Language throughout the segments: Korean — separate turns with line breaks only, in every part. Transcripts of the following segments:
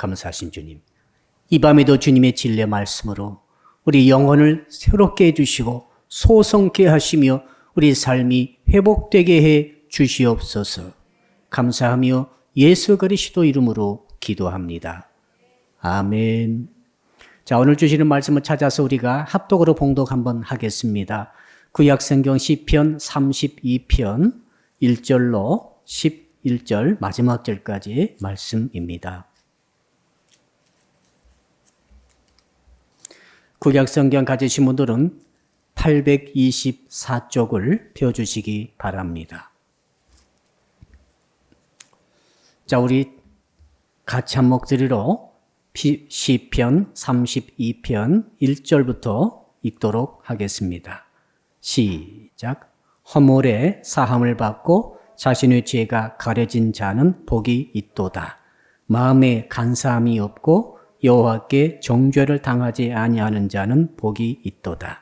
감사하신 주님, 이 밤에도 주님의 진리 말씀으로 우리 영혼을 새롭게 해주시고 소성케 하시며 우리 삶이 회복되게 해 주시옵소서. 감사하며 예수 그리스도 이름으로 기도합니다. 아멘. 자, 오늘 주시는 말씀을 찾아서 우리가 합독으로 봉독 한번 하겠습니다. 구약성경 시편 32편 1절로 11절 마지막 절까지 말씀입니다. 구약성경 가지신 분들은 824쪽을 펴주시기 바랍니다. 자, 우리 같이 한 목소리로 시편 32편 1절부터 읽도록 하겠습니다. 시작. 허물에 사함을 받고 자신의 죄가 가려진 자는 복이 있도다. 마음에 간사함이 없고 여호와께 정죄를 당하지 아니하는 자는 복이 있도다.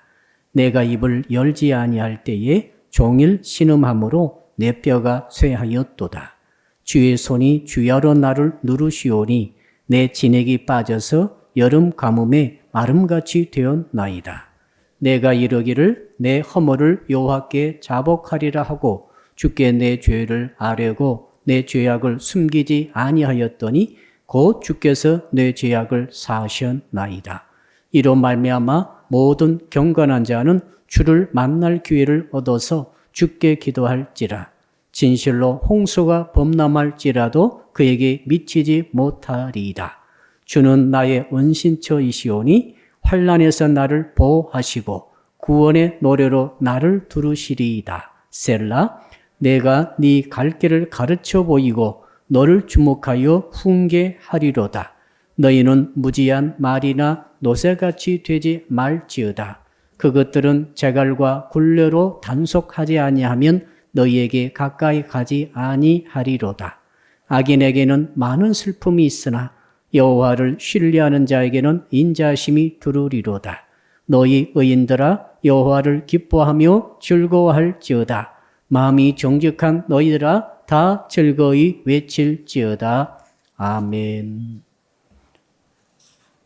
내가 입을 열지 아니할 때에 종일 신음함으로 내 뼈가 쇠하였도다. 주의 손이 주야로 나를 누르시오니 내 진액이 빠져서 여름 가뭄에 마름같이 되었나이다. 내가 이르기를 내 허물을 여호와께 자복하리라 하고 주께 내 죄를 아뢰고 내 죄악을 숨기지 아니하였더니 곧 주께서 내 죄악을 사하셨나이다. 이로 말미암아 모든 경건한 자는 주를 만날 기회를 얻어서 주께 기도할지라. 진실로 홍수가 범람할지라도 그에게 미치지 못하리이다. 주는 나의 은신처이시오니 환난에서 나를 보호하시고 구원의 노래로 나를 두르시리이다. 셀라. 내가 네 갈 길을 가르쳐 보이고 너를 주목하여 훈계하리로다. 너희는 무지한 말이나 노새같이 되지 말지어다. 그것들은 재갈과 굴레로 단속하지 아니하면 너희에게 가까이 가지 아니하리로다. 악인에게는 많은 슬픔이 있으나 여호와를 신뢰하는 자에게는 인자심이 두루리로다. 너희 의인들아 여호와를 기뻐하며 즐거워할지어다. 마음이 정직한 너희들아 다 즐거이 외칠지어다. 아멘.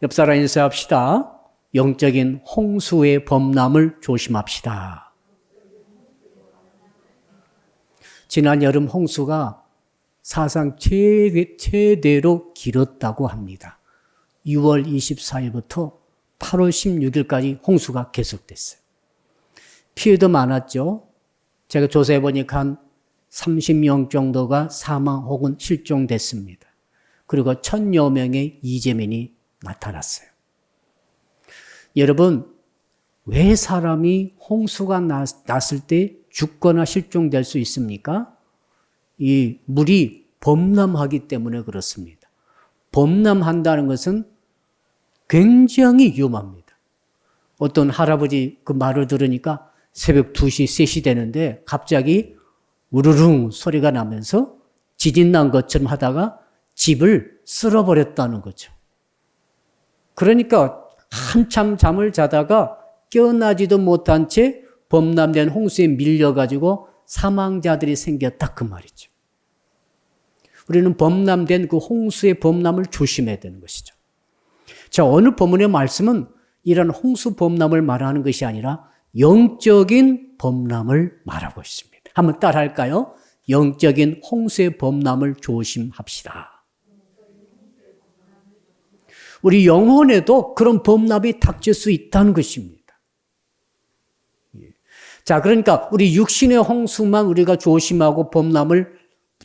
옆 사람 인사합시다. 영적인 홍수의 범람을 조심합시다. 지난 여름 홍수가 사상 최대로 길었다고 합니다. 6월 24일부터 8월 16일까지 홍수가 계속됐어요. 피해도 많았죠. 제가 조사해 보니까 한 30명 정도가 사망 혹은 실종됐습니다. 그리고 1000여 명의 이재민이 나타났어요. 여러분, 왜 사람이 홍수가 났을 때 죽거나 실종될 수 있습니까? 이 물이 범람하기 때문에 그렇습니다. 범람한다는 것은 굉장히 위험합니다. 어떤 할아버지 그 말을 들으니까 새벽 2시, 3시 되는데 갑자기 우르릉 소리가 나면서 지진 난 것처럼 하다가 집을 쓸어버렸다는 거죠. 그러니까 한참 잠을 자다가 깨어나지도 못한 채 범람된 홍수에 밀려가지고 사망자들이 생겼다 그 말이죠. 우리는 범람된 그 홍수의 범람을 조심해야 되는 것이죠. 자, 오늘 본문의 말씀은 이런 홍수 범람을 말하는 것이 아니라 영적인 범람을 말하고 있습니다. 한번 따라할까요? 영적인 홍수의 범람을 조심합시다. 우리 영혼에도 그런 범람이 닥칠 수 있다는 것입니다. 자, 그러니까 우리 육신의 홍수만 우리가 조심하고 범람을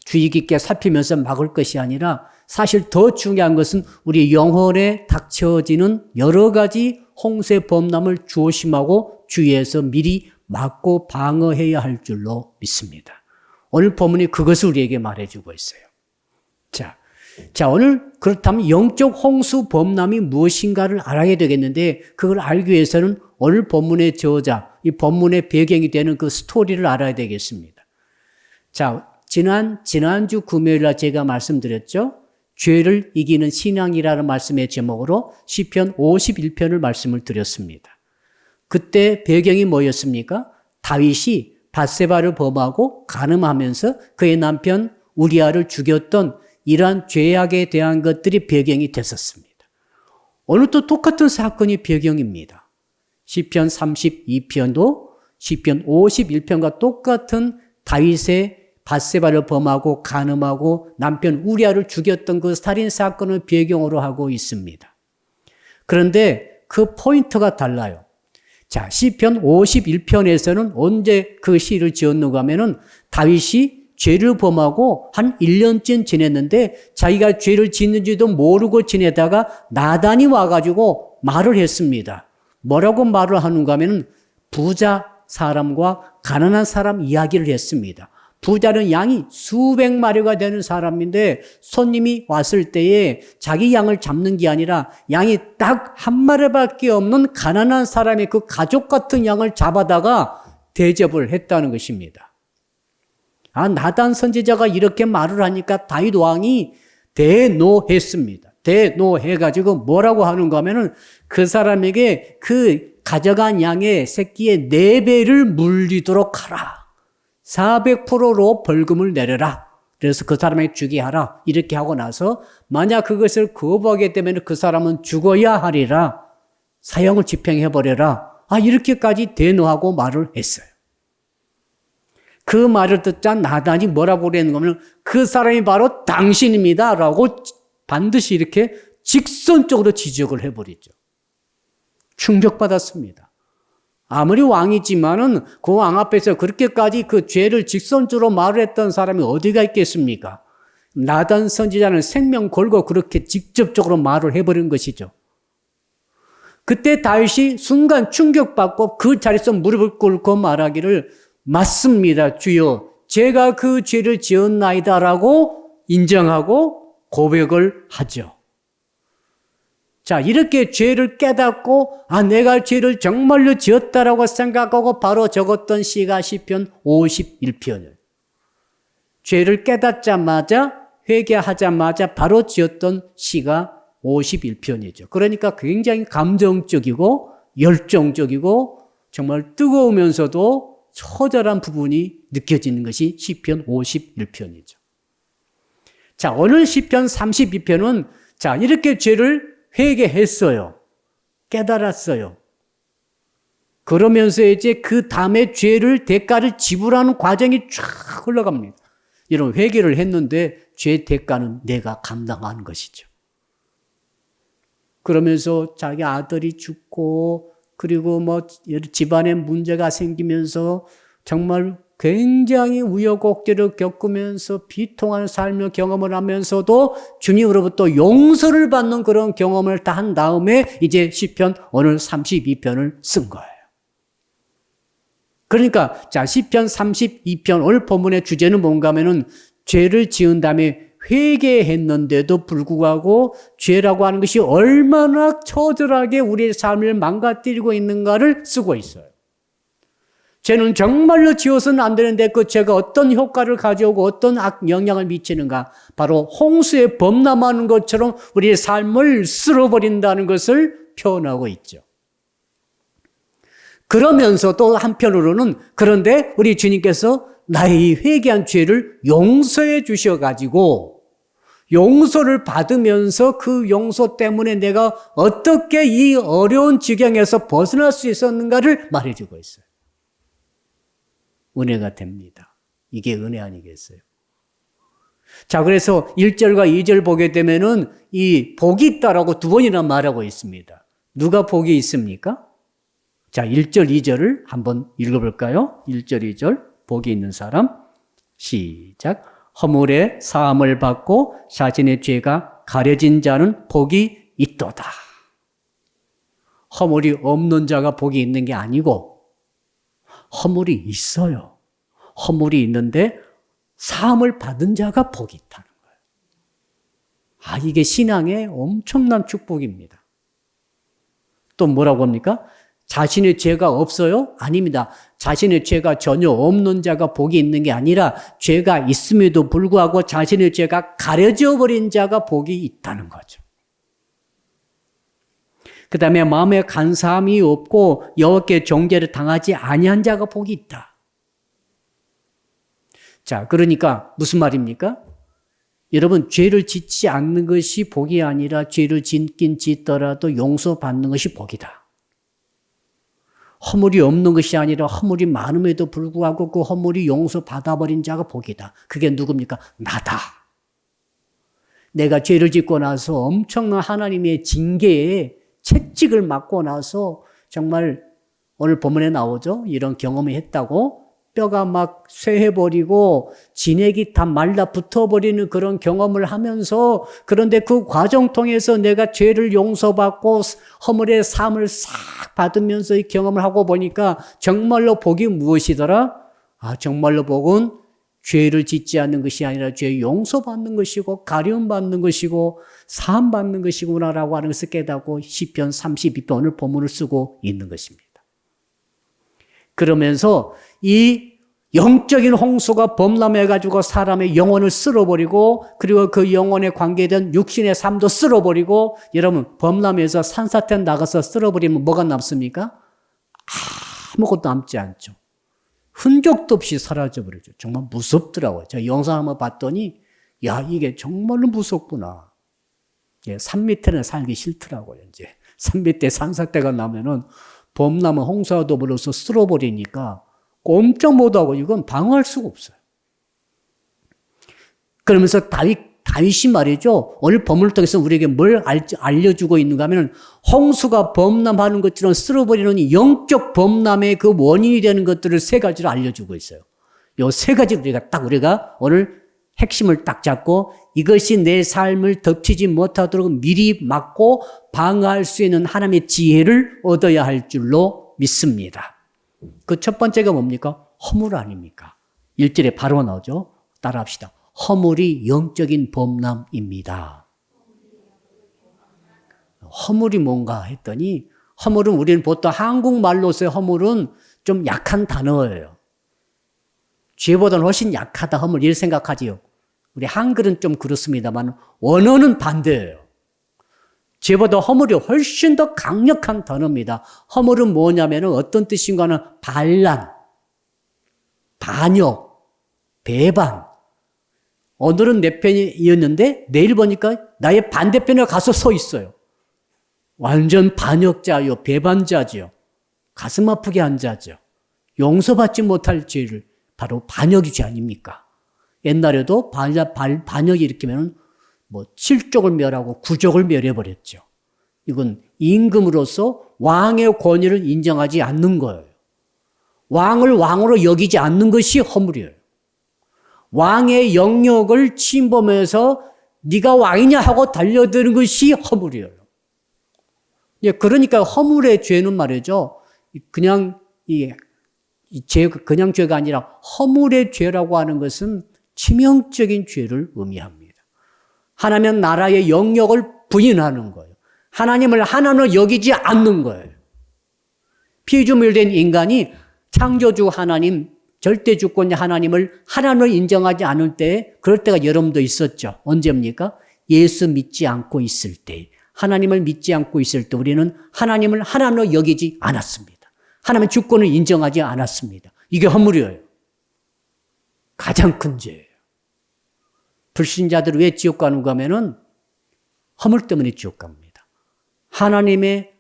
주의 깊게 살피면서 막을 것이 아니라 사실 더 중요한 것은 우리 영혼에 닥쳐지는 여러 가지 홍수의 범람을 조심하고 주의해서 미리 막고 방어해야 할 줄로 믿습니다. 오늘 본문이 그것을 우리에게 말해주고 있어요. 자, 오늘 그렇다면 영적 홍수 범람이 무엇인가를 알아야 되겠는데 그걸 알기 위해서는 오늘 본문의 저자, 이 본문의 배경이 되는 그 스토리를 알아야 되겠습니다. 자, 지난주 금요일 날 제가 말씀드렸죠. 죄를 이기는 신앙이라는 말씀의 제목으로 시편 51편을 말씀을 드렸습니다. 그때 배경이 뭐였습니까? 다윗이 밧세바를 범하고 간음하면서 그의 남편 우리아를 죽였던 이러한 죄악에 대한 것들이 배경이 됐었습니다. 오늘 또 똑같은 사건이 배경입니다. 시편 32편도 시편 51편과 똑같은 다윗의 밧세바를 범하고 간음하고 남편 우리아를 죽였던 그 살인 사건을 배경으로 하고 있습니다. 그런데 그 포인트가 달라요. 자, 시편 51편에서는 언제 그 시를 지었는가 하면은 다윗이 죄를 범하고 한 1년쯤 지냈는데 자기가 죄를 짓는지도 모르고 지내다가 나단이 와가지고 말을 했습니다. 뭐라고 말을 하는가 하면은 부자 사람과 가난한 사람 이야기를 했습니다. 부자는 양이 수백 마리가 되는 사람인데 손님이 왔을 때에 자기 양을 잡는 게 아니라 양이 딱 한 마리밖에 없는 가난한 사람의 그 가족 같은 양을 잡아다가 대접을 했다는 것입니다. 나단 선지자가 이렇게 말을 하니까 다윗 왕이 대노했습니다. 대노해가지고 뭐라고 하는가 하면은 그 사람에게 그 가져간 양의 새끼의 4배를 물리도록 하라. 400%로 벌금을 내려라. 그래서 그 사람에게 주게 하라. 이렇게 하고 나서 만약 그것을 거부하게 되면 그 사람은 죽어야 하리라. 사형을 집행해버려라. 이렇게까지 대노하고 말을 했어요. 그 말을 듣자 나단이 뭐라고 그랬는가 하면 그 사람이 바로 당신입니다. 라고 반드시 이렇게 직선적으로 지적을 해버리죠. 충격받았습니다. 아무리 왕이지만은 그 왕 앞에서 그렇게까지 그 죄를 직선적으로 말을 했던 사람이 어디가 있겠습니까? 나단 선지자는 생명 걸고 그렇게 직접적으로 말을 해버린 것이죠. 그때 다윗이 순간 충격받고 그 자리에서 무릎을 꿇고 말하기를 맞습니다, 주여. 제가 그 죄를 지었나이다라고 인정하고 고백을 하죠. 자, 이렇게 죄를 깨닫고 내가 죄를 정말로 지었다라고 생각하고 바로 적었던 시가 시편 51편이에요. 죄를 깨닫자마자 회개하자마자 바로 지었던 시가 51편이죠. 그러니까 굉장히 감정적이고 열정적이고 정말 뜨거우면서도 처절한 부분이 느껴지는 것이 시편 51편이죠. 자, 오늘 시편 32편은 자, 이렇게 죄를 회개했어요. 깨달았어요. 그러면서 이제 그 다음에 죄를 대가를 지불하는 과정이 쫙 흘러갑니다. 이런 회개를 했는데 죄 대가는 내가 감당하는 것이죠. 그러면서 자기 아들이 죽고 그리고 집안에 문제가 생기면서 정말 굉장히 우여곡절을 겪으면서 비통한 삶을 경험을 하면서도 주님으로부터 용서를 받는 그런 경험을 다 한 다음에 이제 시편 오늘 32편을 쓴 거예요. 그러니까 자, 시편 32편 오늘 본문의 주제는 뭔가 하면은 죄를 지은 다음에 회개했는데도 불구하고 죄라고 하는 것이 얼마나 처절하게 우리의 삶을 망가뜨리고 있는가를 쓰고 있어요. 죄는 정말로 지어서는 안 되는데 그 죄가 어떤 효과를 가져오고 어떤 영향을 미치는가. 바로 홍수에 범람하는 것처럼 우리의 삶을 쓸어버린다는 것을 표현하고 있죠. 그러면서 또 한편으로는 그런데 우리 주님께서 나의 회개한 죄를 용서해 주셔가지고 용서를 받으면서 그 용서 때문에 내가 어떻게 이 어려운 지경에서 벗어날 수 있었는가를 말해주고 있어요. 은혜가 됩니다. 이게 은혜 아니겠어요? 자, 그래서 1절과 2절 보게 되면은 이 복이 있다라고 2번이나 말하고 있습니다. 누가 복이 있습니까? 자, 1절, 2절을 한번 읽어볼까요? 1절, 2절 복이 있는 사람 시작. 허물의 사함을 받고 자신의 죄가 가려진 자는 복이 있도다. 허물이 없는 자가 복이 있는 게 아니고 허물이 있어요. 허물이 있는데 사함을 받은 자가 복이 있다는 거예요. 이게 신앙의 엄청난 축복입니다. 또 뭐라고 합니까? 자신의 죄가 없어요? 아닙니다. 자신의 죄가 전혀 없는 자가 복이 있는 게 아니라 죄가 있음에도 불구하고 자신의 죄가 가려져 버린 자가 복이 있다는 거죠. 그 다음에 마음에 간사함이 없고 여호와께 정죄를 당하지 아니한 자가 복이 있다. 자, 그러니까 무슨 말입니까? 여러분, 죄를 짓지 않는 것이 복이 아니라 죄를 짓긴 짓더라도 용서받는 것이 복이다. 허물이 없는 것이 아니라 허물이 많음에도 불구하고 그 허물이 용서받아버린 자가 복이다. 그게 누굽니까? 나다. 내가 죄를 짓고 나서 엄청난 하나님의 징계에 채찍을 맞고 나서 정말 오늘 본문에 나오죠. 이런 경험을 했다고 뼈가 막 쇠해버리고 진액이 다 말라붙어버리는 그런 경험을 하면서 그런데 그 과정 통해서 내가 죄를 용서받고 허물의 삶을 싹 받으면서 이 경험을 하고 보니까 정말로 복이 무엇이더라? 정말로 복은 죄를 짓지 않는 것이 아니라 죄 용서받는 것이고 가려움받는 것이고 사함받는 것이구나라고 하는 것을 깨닫고 시편 32편 오늘 본문을 쓰고 있는 것입니다. 그러면서 이 영적인 홍수가 범람해가지고 사람의 영혼을 쓸어버리고 그리고 그 영혼에 관계된 육신의 삶도 쓸어버리고 여러분 범람해서 산사태 나가서 쓸어버리면 뭐가 남습니까? 아무것도 남지 않죠. 흔적도 없이 사라져버리죠. 정말 무섭더라고요. 제가 영상 한번 봤더니 야 이게 정말로 무섭구나. 산 밑에는 살기 싫더라고요. 이제 산 밑에 산사태가 나면은 범람은 홍수와 더불어서 쓸어버리니까 꼼짝 못하고 이건 방어할 수가 없어요. 그러면서 다윗이 말이죠. 오늘 본문을 통해서 우리에게 뭘 알려주고 있는가 하면 홍수가 범람하는 것처럼 쓸어버리는 영적 범람의 그 원인이 되는 것들을 세 가지로 알려주고 있어요. 요 세 가지를 우리가 오늘 핵심을 딱 잡고 이것이 내 삶을 덮치지 못하도록 미리 막고 방어할 수 있는 하나님의 지혜를 얻어야 할 줄로 믿습니다. 그 첫 번째가 뭡니까? 허물 아닙니까? 1절에 바로 나오죠. 따라합시다. 허물이 영적인 범람입니다. 허물이 뭔가 했더니 허물은 우리는 보통 한국말로서의 허물은 좀 약한 단어예요. 죄보다는 훨씬 약하다 허물 이렇게 생각하지요. 우리 한글은 좀 그렇습니다만 원어는 반대예요. 죄보다 허물이 훨씬 더 강력한 단어입니다. 허물은 뭐냐면 어떤 뜻인가 하면 반란, 반역, 배반. 오늘은 내 편이었는데 내일 보니까 나의 반대편에 가서 서 있어요. 완전 반역자요, 배반자죠. 가슴 아프게 한 자죠. 용서받지 못할 죄를 바로 반역이 죄 아닙니까? 옛날에도 반역이 일으키면 뭐 7족을 멸하고 9족을 멸해버렸죠. 이건 임금으로서 왕의 권위를 인정하지 않는 거예요. 왕을 왕으로 여기지 않는 것이 허물이에요. 왕의 영역을 침범해서 네가 왕이냐 하고 달려드는 것이 허물이에요. 그러니까 허물의 죄는 말이죠. 그냥 죄가 아니라 허물의 죄라고 하는 것은 치명적인 죄를 의미합니다. 하나님 나라의 영역을 부인하는 거예요. 하나님을 하나님으로 여기지 않는 거예요. 피조물된 인간이 창조주 하나님, 절대주권자 하나님을 하나님으로 인정하지 않을 때 그럴 때가 여러분도 있었죠. 언제입니까? 예수 믿지 않고 있을 때, 하나님을 믿지 않고 있을 때 우리는 하나님을 하나님으로 여기지 않았습니다. 하나님의 주권을 인정하지 않았습니다. 이게 허물이에요. 가장 큰 죄예요. 불신자들이 왜 지옥 가는가 하면은 허물 때문에 지옥 갑니다. 하나님의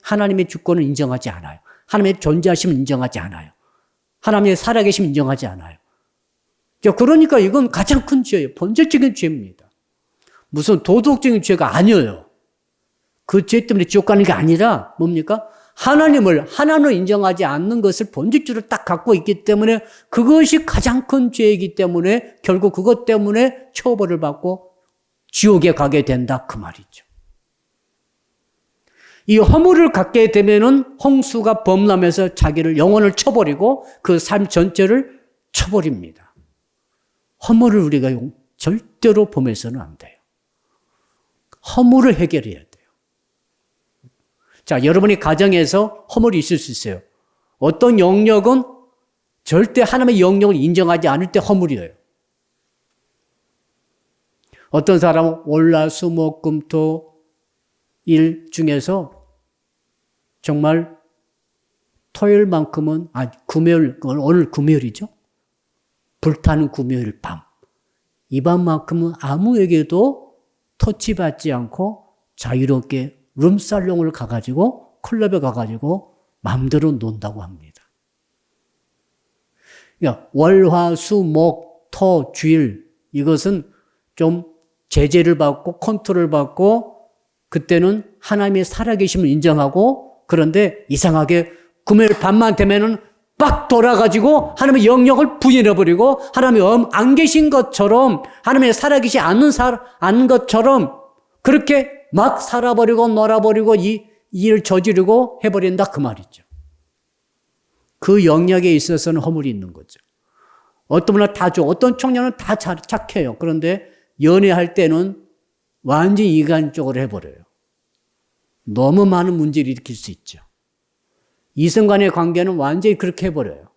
주권을 인정하지 않아요. 하나님의 존재하심을 인정하지 않아요. 하나님의 살아계심을 인정하지 않아요. 그러니까 이건 가장 큰 죄예요. 본질적인 죄입니다. 무슨 도덕적인 죄가 아니에요. 그 죄 때문에 지옥 가는 게 아니라 뭡니까? 하나님을 하나님으로 인정하지 않는 것을 본질적으로 딱 갖고 있기 때문에 그것이 가장 큰 죄이기 때문에 결국 그것 때문에 처벌을 받고 지옥에 가게 된다 그 말이죠. 이 허물을 갖게 되면은 홍수가 범람해서 자기를 영혼을 쳐버리고 그 삶 전체를 쳐버립니다. 허물을 우리가 절대로 보면서는 안 돼요. 허물을 해결해야 돼요. 자, 여러분이 가정에서 허물이 있을 수 있어요. 어떤 영역은 절대 하나님의 영역을 인정하지 않을 때 허물이에요. 어떤 사람은 월화수목금토 일 중에서 정말 토요일만큼은 금요일 오늘 금요일이죠. 불타는 금요일 밤 입안만큼은 아무에게도 터치받지 않고 자유롭게 룸살롱을 가가지고 클럽에 가가지고 마음대로 논다고 합니다. 그러니까 월, 화, 수, 목, 토, 주일 이것은 좀 제재를 받고 컨트롤을 받고 그때는 하나님의 살아계심을 인정하고 그런데 이상하게 금요일 밤만 되면은 빡 돌아가지고 하나님의 영역을 부인해버리고 하나님이 안 계신 것처럼 하나님의 살아계시지 않는 것처럼 그렇게 막 살아버리고 놀아버리고 이 일을 저지르고 해버린다 그 말이죠. 그 영역에 있어서는 허물이 있는 거죠. 어떤 분은 다 좋아. 어떤 청년은 다 착해요. 그런데 연애할 때는 완전히 이간적으로 해버려요. 너무 많은 문제를 일으킬 수 있죠. 이성 간의 관계는 완전히 그렇게 해버려요.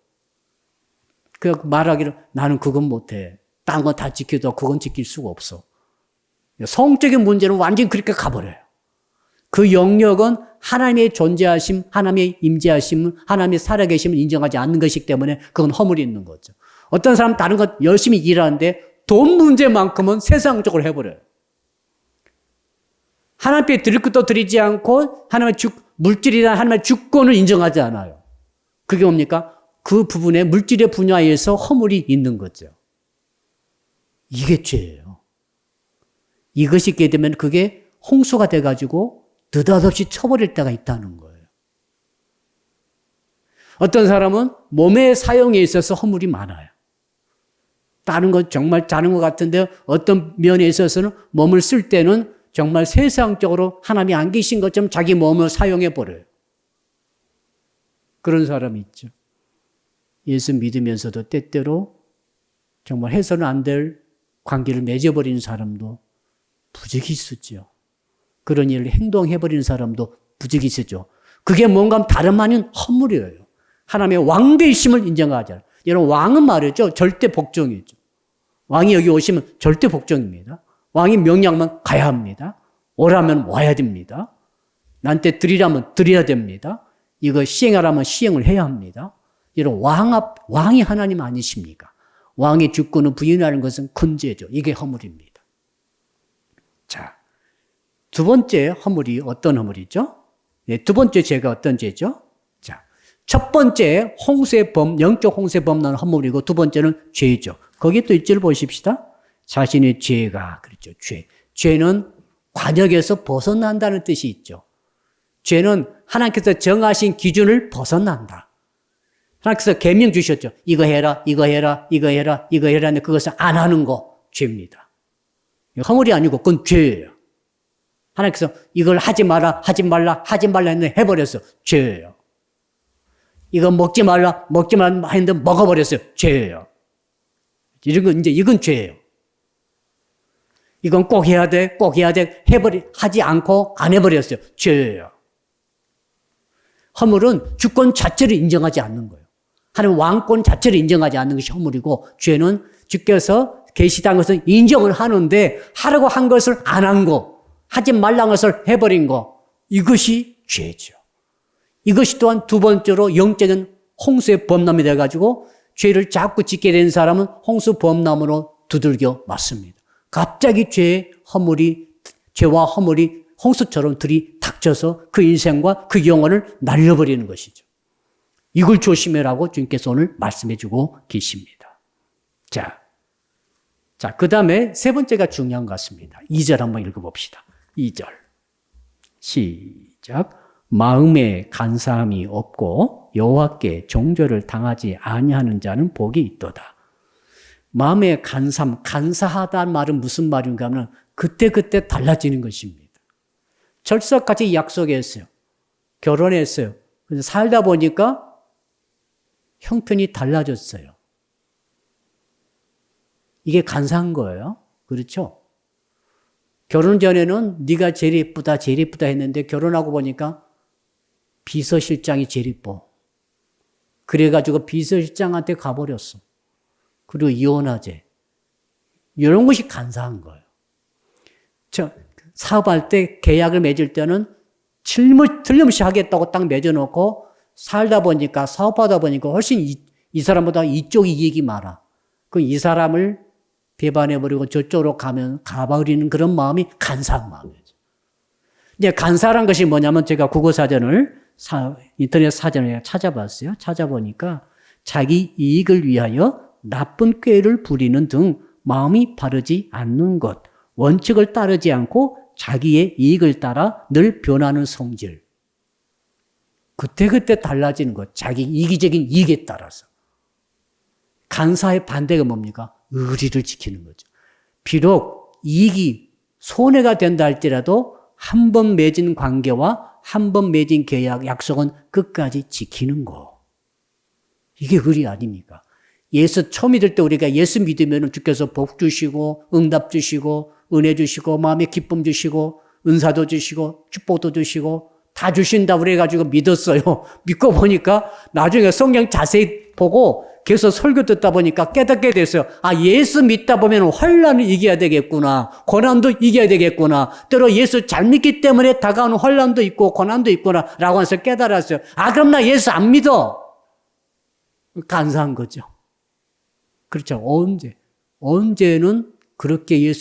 그 말하기를 나는 그건 못해. 딴 건 다 지켜도 그건 지킬 수가 없어. 성적인 문제는 완전히 그렇게 가버려요. 그 영역은 하나님의 존재하심, 하나님의 임재하심, 하나님의 살아계심을 인정하지 않는 것이기 때문에 그건 허물이 있는 거죠. 어떤 사람은 다른 것 열심히 일하는데 돈 문제만큼은 세상적으로 해버려요. 하나님께 드릴 것도 드리지 않고 하나님의 물질이나 하나님의 주권을 인정하지 않아요. 그게 뭡니까? 그 부분에 물질의 분야에서 허물이 있는 거죠. 이게 죄예요. 이것이 있게 되면 그게 홍수가 돼가지고 느닷없이 쳐버릴 때가 있다는 거예요. 어떤 사람은 몸의 사용에 있어서 허물이 많아요. 다른 것 정말 다른 것 같은데 어떤 면에 있어서는 몸을 쓸 때는 정말 세상적으로 하나님이 안 계신 것처럼 자기 몸을 사용해버려요. 그런 사람이 있죠. 예수 믿으면서도 때때로 정말 해서는 안 될 관계를 맺어버리는 사람도 부지기 있었죠. 그런 일을 행동해버리는 사람도 부지기 있었죠. 그게 뭔가 다름 아닌 허물이에요. 하나님의 왕되심을 인정하잖아요. 여러분 왕은 말이죠. 절대 복종이죠. 왕이 여기 오시면 절대 복종입니다. 왕이 명령만 가야 합니다. 오라면 와야 됩니다. 나한테 드리라면 드려야 됩니다. 이거 시행하라면 시행을 해야 합니다. 여러분 왕이 하나님 아니십니까? 왕의 주권을 부인하는 것은 큰 죄죠. 이게 허물입니다. 자, 두 번째 허물이 어떤 허물이죠? 네, 두 번째 죄가 어떤 죄죠? 자, 첫 번째 영적 홍수에 범람한 허물이고 두 번째는 죄죠. 거기 또 1절 보십시다. 자신의 죄가 그렇죠. 죄는 관역에서 벗어난다는 뜻이 있죠. 죄는 하나님께서 정하신 기준을 벗어난다. 하나님께서 계명 주셨죠. 이거 해라, 이거 해라, 이거 해라, 이거 해라. 근데 그것을 안 하는 거 죄입니다. 허물이 아니고 그건 죄예요. 하나님께서 이걸 하지 마라, 하지 말라, 하지 말라 했는데 해버렸어. 죄예요. 이거 먹지 말라 했는데 먹어버렸어요. 죄예요. 이건 죄예요. 이건 꼭 해야 돼, 하지 않고 안 해버렸어요. 죄예요. 허물은 주권 자체를 인정하지 않는 거예요. 하나님 왕권 자체를 인정하지 않는 것이 허물이고, 죄는 주께서 계시다는 것을 인정을 하는데, 하라고 한 것을 안 한 거, 하지 말라는 것을 해버린 거, 이것이 죄죠. 이것이 또한 두 번째로 영적인 홍수의 범람이 돼가지고, 죄를 자꾸 짓게 된 사람은 홍수 범람으로 두들겨 맞습니다. 갑자기 죄와 허물이 홍수처럼 들이닥쳐서 그 인생과 그 영혼을 날려버리는 것이죠. 이걸 조심해라고 주님께서 오늘 말씀해 주고 계십니다. 자, 그 다음에 세 번째가 중요한 것 같습니다. 2절 한번 읽어봅시다. 2절. 시작. 마음에 간사함이 없고 여호와께 정죄를 당하지 아니하는 자는 복이 있도다. 마음에 간사하다는 말은 무슨 말인가 하면 그때그때 달라지는 것입니다. 철석같이 약속했어요. 결혼했어요. 그래서 살다 보니까 형편이 달라졌어요. 이게 간사한 거예요. 그렇죠? 결혼 전에는 네가 제일 예쁘다 했는데 결혼하고 보니까 비서실장이 제일 예뻐. 그래가지고 비서실장한테 가버렸어. 그리고 이혼하재. 이런 것이 간사한 거예요. 사업할 때 계약을 맺을 때는 틀림없이 하겠다고 딱 맺어놓고 살다 보니까 사업하다 보니까 훨씬 이 사람보다 이쪽이 이익이 많아. 그럼 이 사람을 배반해버리고 저쪽으로 가버리는 그런 마음이 간사한 마음이죠. 이제 간사란 것이 뭐냐면 제가 국어사전을 인터넷 사전을 찾아봤어요. 찾아보니까 자기 이익을 위하여 나쁜 꾀를 부리는 등 마음이 바르지 않는 것, 원칙을 따르지 않고 자기의 이익을 따라 늘 변하는 성질. 그때그때 달라지는 것, 자기 이기적인 이익에 따라서. 간사의 반대가 뭡니까? 의리를 지키는 거죠. 비록 이익이 손해가 된다 할지라도 한 번 맺은 관계와 한 번 맺은 계약, 약속은 끝까지 지키는 거. 이게 의리 아닙니까? 예수 처음 믿을 때 우리가 예수 믿으면 주께서 복 주시고 응답 주시고 은혜 주시고 마음의 기쁨 주시고 은사도 주시고 축복도 주시고 다 주신다 그래가지고 믿었어요. 믿고 보니까 나중에 성경 자세히 보고 계속 설교 듣다 보니까 깨닫게 됐어요. 아, 예수 믿다 보면 환난을 이겨야 되겠구나. 고난도 이겨야 되겠구나. 때로 예수 잘 믿기 때문에 다가오는 환난도 있고 고난도 있구나 라고 해서 깨달았어요. 아, 그럼 나 예수 안 믿어. 간사한 거죠. 그렇죠. 언제는 그렇게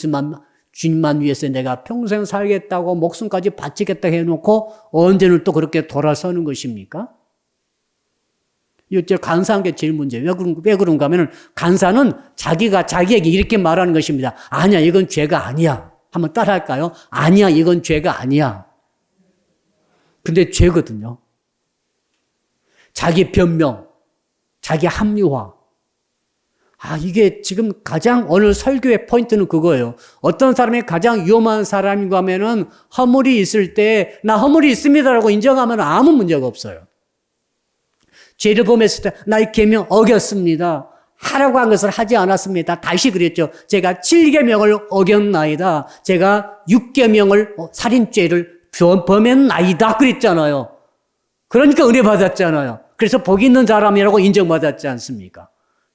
주님만 위해서 내가 평생 살겠다고 목숨까지 바치겠다 해놓고 언제는 또 그렇게 돌아서는 것입니까? 이제 간사한 게 제일 문제예요. 왜 그런가 하면 간사는 자기가 자기에게 이렇게 말하는 것입니다. 아니야, 이건 죄가 아니야. 한번 따라 할까요? 아니야, 이건 죄가 아니야. 근데 죄거든요. 자기 변명, 자기 합리화. 아, 이게 지금 가장 오늘 설교의 포인트는 그거예요. 어떤 사람이 가장 위험한 사람인가 하면은 허물이 있을 때 나 허물이 있습니다라고 인정하면 아무 문제가 없어요. 죄를 범했을 때 나의 계명 어겼습니다. 하라고 한 것을 하지 않았습니다. 다시 그랬죠. 제가 7계명을 어겼나이다. 제가 6계명을 살인죄를 범했나이다 그랬잖아요. 그러니까 은혜 받았잖아요. 그래서 복 있는 사람이라고 인정받았지 않습니까?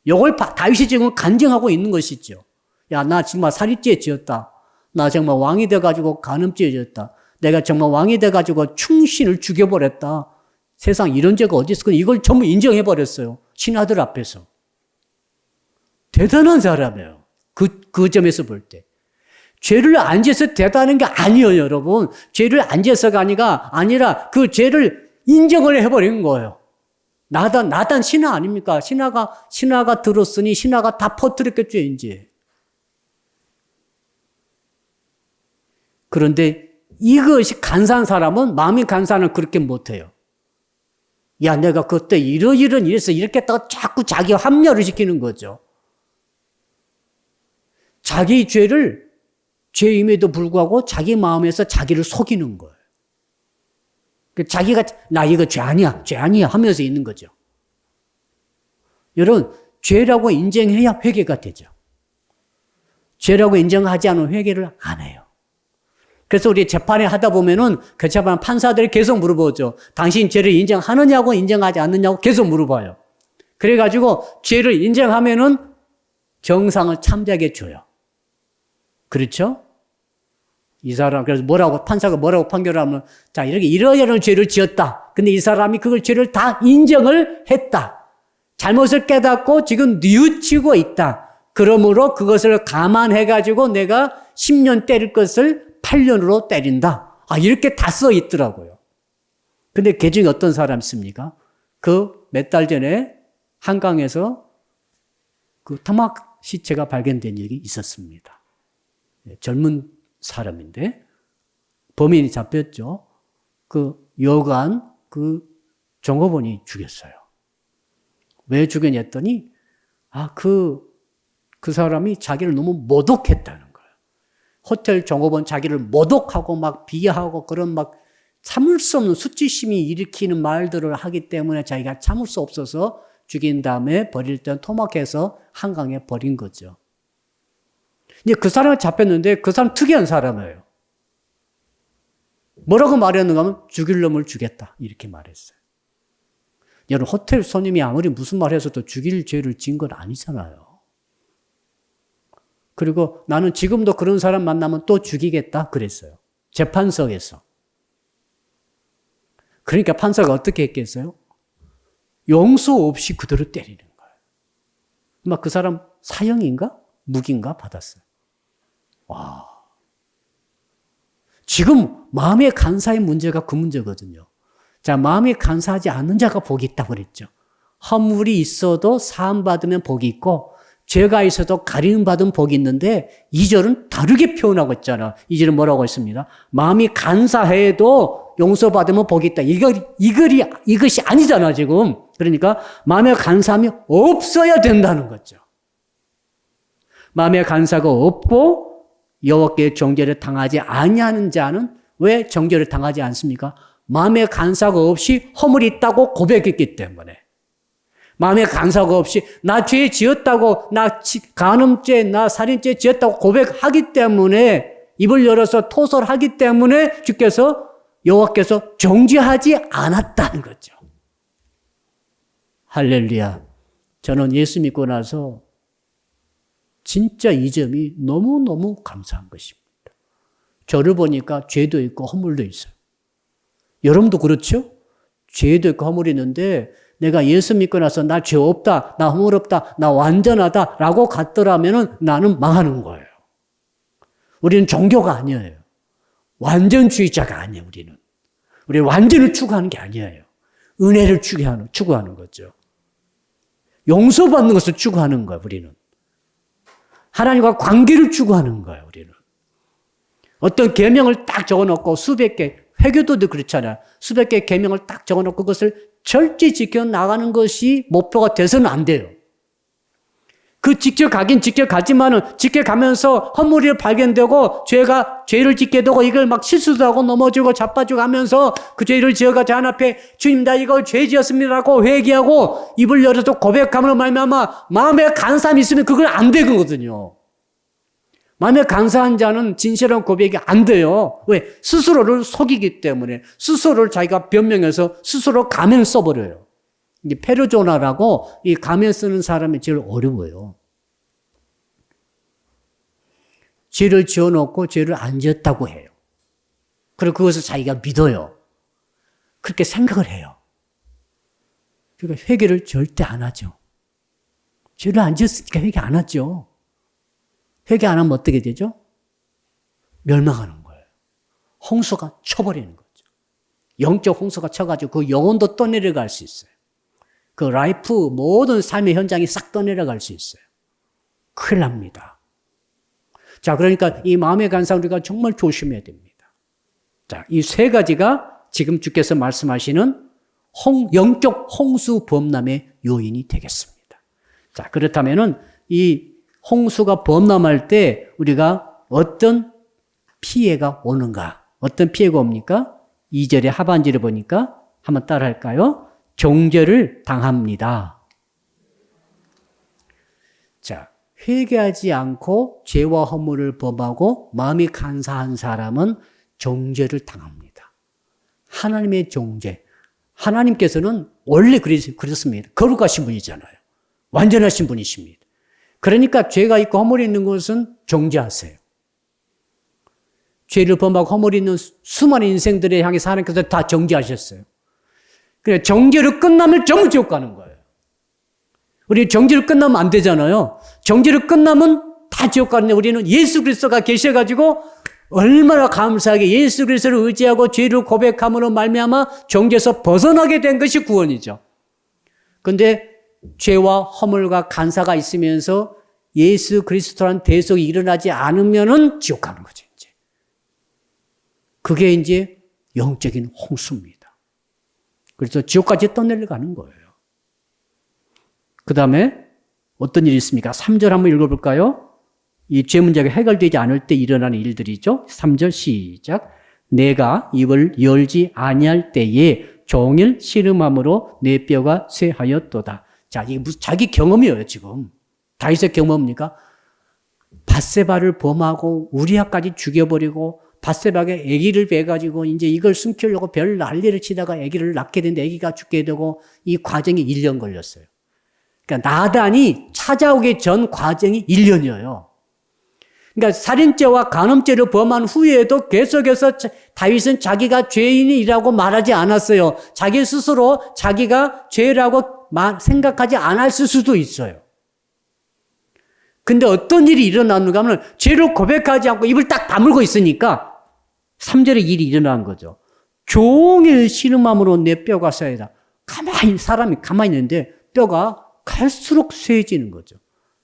이걸 다윗이 지금 간증하고 있는 것이죠. 야, 나 정말 살인죄 지었다. 나 정말 왕이 돼가지고 간음죄 지었다. 내가 정말 왕이 돼가지고 충신을 죽여버렸다. 세상 이런 죄가 어디 있을까? 이걸 전부 인정해버렸어요. 신하들 앞에서. 대단한 사람이에요. 그 점에서 볼 때. 죄를 안 지어서 대단한 게 아니에요, 여러분. 죄를 안 지어서가 아니라 그 죄를 인정을 해버린 거예요. 나단 신하 아닙니까? 신하가 들었으니 신하가 다 퍼뜨렸겠죠, 이제. 그런데 이것이 간사한 사람은, 마음이 간사는 그렇게 못해요. 야, 내가 그때 이러이런 일에서 이렇게 했다가 자꾸 자기 합리화를 시키는 거죠. 자기 죄임에도 불구하고 자기 마음에서 자기를 속이는 거예요. 자기가 나 이거 죄 아니야 하면서 있는 거죠. 여러분, 죄라고 인정해야 회개가 되죠. 죄라고 인정하지 않으면 회개를 안 해요. 그래서 우리 재판에 하다 보면은 그 재판 판사들이 계속 물어보죠. 당신 죄를 인정하느냐고 인정하지 않느냐고 계속 물어봐요. 그래가지고 죄를 인정하면은 정상을 참작해 줘요. 그렇죠? 이 사람, 그래서 판사가 뭐라고 판결을 하면, 자, 이렇게 이러이러한 죄를 지었다. 근데 이 사람이 그걸 죄를 다 인정을 했다. 잘못을 깨닫고 지금 뉘우치고 있다. 그러므로 그것을 감안해가지고 내가 10년 때릴 것을 8년으로 때린다. 아, 이렇게 다 써 있더라고요. 근데 그 중에 어떤 사람 있습니까? 몇 달 전에 한강에서 그 토막 시체가 발견된 일이 있었습니다. 젊은 사람인데 범인이 잡혔죠. 여관 종업원이 죽였어요. 왜 죽였냐 했더니 그 사람이 자기를 너무 모독했다는 거예요. 호텔 종업원 자기를 모독하고 막 비하하고 그런 막 참을 수 없는 수치심이 일으키는 말들을 하기 때문에 자기가 참을 수 없어서 죽인 다음에 버릴 때 토막해서 한강에 버린 거죠. 근데 그 사람이 잡혔는데 그 사람 특이한 사람이에요. 뭐라고 말했는가 하면 죽일 놈을 죽였다 이렇게 말했어요. 여러분, 호텔 손님이 아무리 무슨 말 해서도 죽일 죄를 지은 건 아니잖아요. 그리고 나는 지금도 그런 사람 만나면 또 죽이겠다 그랬어요. 재판석에서. 그러니까 판사가 어떻게 했겠어요? 용서 없이 그대로 때리는 거예요. 막 그 사람 사형인가? 묵인가 받았어요. 와. 지금 마음의 간사의 문제가 그 문제거든요. 자, 마음이 간사하지 않는 자가 복이 있다고 그랬죠. 허물이 있어도 사함받으면 복이 있고 죄가 있어도 가림받은 복이 있는데 2절은 다르게 표현하고 있잖아. 2절은 뭐라고 했습니다. 마음이 간사해도 용서받으면 복이 있다. 이것이 아니잖아, 지금. 그러니까 마음의 간사함이 없어야 된다는 거죠. 마음의 간사가 없고 여호와께 정죄를 당하지 아니하는 자는 왜 정죄를 당하지 않습니까? 마음의 간사가 없이 허물이 있다고 고백했기 때문에. 마음의 간사가 없이 나 죄 지었다고, 나 간음죄, 나 살인죄 지었다고 고백하기 때문에, 입을 열어서 토설하기 때문에 주께서 여호와께서 정죄하지 않았다는 거죠. 할렐루야. 저는 예수 믿고 나서 진짜 이 점이 너무너무 감사한 것입니다. 저를 보니까 죄도 있고 허물도 있어요. 여러분도 그렇죠? 죄도 있고 허물이 있는데 내가 예수 믿고 나서 나 죄 없다, 나 허물 없다, 나 완전하다 라고 갔더라면 나는 망하는 거예요. 우리는 종교가 아니에요. 완전주의자가 아니에요, 우리는. 우리는 완전을 추구하는 게 아니에요. 은혜를 추구하는 거죠. 용서받는 것을 추구하는 거예요, 우리는. 하나님과 관계를 추구하는 거예요, 우리는. 어떤 계명을 딱 적어놓고 수백 개, 회교도도 그렇잖아요. 수백 개의 계명을 딱 적어놓고 그것을 철저히 지켜나가는 것이 목표가 돼서는 안 돼요. 그 지켜가긴 지켜가지만은 지켜가면서 허물이 발견되고 죄를 짓게 되고 이걸 막 실수도 하고 넘어지고 자빠지고 하면서 그 죄를 지어가지 하나님 앞에 주님 나 이거 죄 지었습니다라고 회개하고 입을 열어서 고백함으로 말미암아 마음에 간사함이 있으면 그건 안 되거든요. 마음에 간사한 자는 진실한 고백이 안 돼요. 왜? 스스로를 속이기 때문에 스스로를 자기가 변명해서 스스로 가면 써버려요. 이 페르조나라고 이 가면 쓰는 사람이 제일 어려워요. 죄를 지어놓고 죄를 안 지었다고 해요. 그리고 그것을 자기가 믿어요. 그렇게 생각을 해요. 그러니까 회개를 절대 안 하죠. 죄를 안 지었으니까 회개 안 하죠. 회개 안 하면 어떻게 되죠? 멸망하는 거예요. 홍수가 쳐버리는 거죠. 영적 홍수가 쳐가지고 그 영혼도 떠내려갈 수 있어요. 그 라이프 모든 삶의 현장이 싹 떠내려갈 수 있어요. 큰일 납니다. 자, 그러니까 이 마음의 간사함 우리가 정말 조심해야 됩니다. 자, 이 세 가지가 지금 주께서 말씀하시는 영적 홍수 범람의 요인이 되겠습니다. 자, 그렇다면은 이 홍수가 범람할 때 우리가 어떤 피해가 오는가? 어떤 피해가 옵니까? 2절의 하반절에 보니까 한번 따라 할까요? 정죄를 당합니다. 자, 회개하지 않고 죄와 허물을 범하고 마음이 간사한 사람은 정죄를 당합니다. 하나님의 정죄. 하나님께서는 원래 그렇습니다. 거룩하신 분이잖아요. 완전하신 분이십니다. 그러니까 죄가 있고 허물이 있는 것은 정죄하세요. 죄를 범하고 허물이 있는 수많은 인생들에 향해서 하나님께서 다 정죄하셨어요. 그래, 정죄를 끝나면 전부 지옥 가는 거예요. 우리 정죄를 끝나면 안 되잖아요. 정죄를 끝나면 다 지옥 가는데 우리는 예수 그리스도가 계셔가지고 얼마나 감사하게 예수 그리스도를 의지하고 죄를 고백함으로 말미암아 정죄에서 벗어나게 된 것이 구원이죠. 그런데 죄와 허물과 간사가 있으면서 예수 그리스도라는 대속이 일어나지 않으면은 지옥 가는 거죠, 이제. 그게 이제 영적인 홍수입니다. 그래서 지옥까지 떠내려가는 거예요. 그 다음에 어떤 일이 있습니까? 3절 한번 읽어볼까요? 이 죄 문제가 해결되지 않을 때 일어나는 일들이죠. 3절 시작. 내가 입을 열지 아니할 때에 종일 씨름함으로 내 뼈가 쇠하였도다. 자, 이게 무슨 자기 경험이에요, 지금. 다윗의 경험입니까? 밧세바를 범하고 우리아까지 죽여버리고 밧세바가 아기를 베가지고 이제 이걸 숨기려고 별 난리를 치다가 아기를 낳게 되는데 아기가 죽게 되고 이 과정이 1년 걸렸어요. 그러니까 나단이 찾아오기 전 과정이 1년이에요. 그러니까 살인죄와 간음죄를 범한 후에도 계속해서 다윗은 자기가 죄인이라고 말하지 않았어요. 자기 스스로 자기가 죄라고 생각하지 않았을 수도 있어요. 근데 어떤 일이 일어났는가 하면 죄를 고백하지 않고 입을 딱 다물고 있으니까 3절에 일이 일어난 거죠. 종일 신음함으로 내 뼈가 쇠하다. 사람이 가만히 있는데 뼈가 갈수록 쇠해지는 거죠.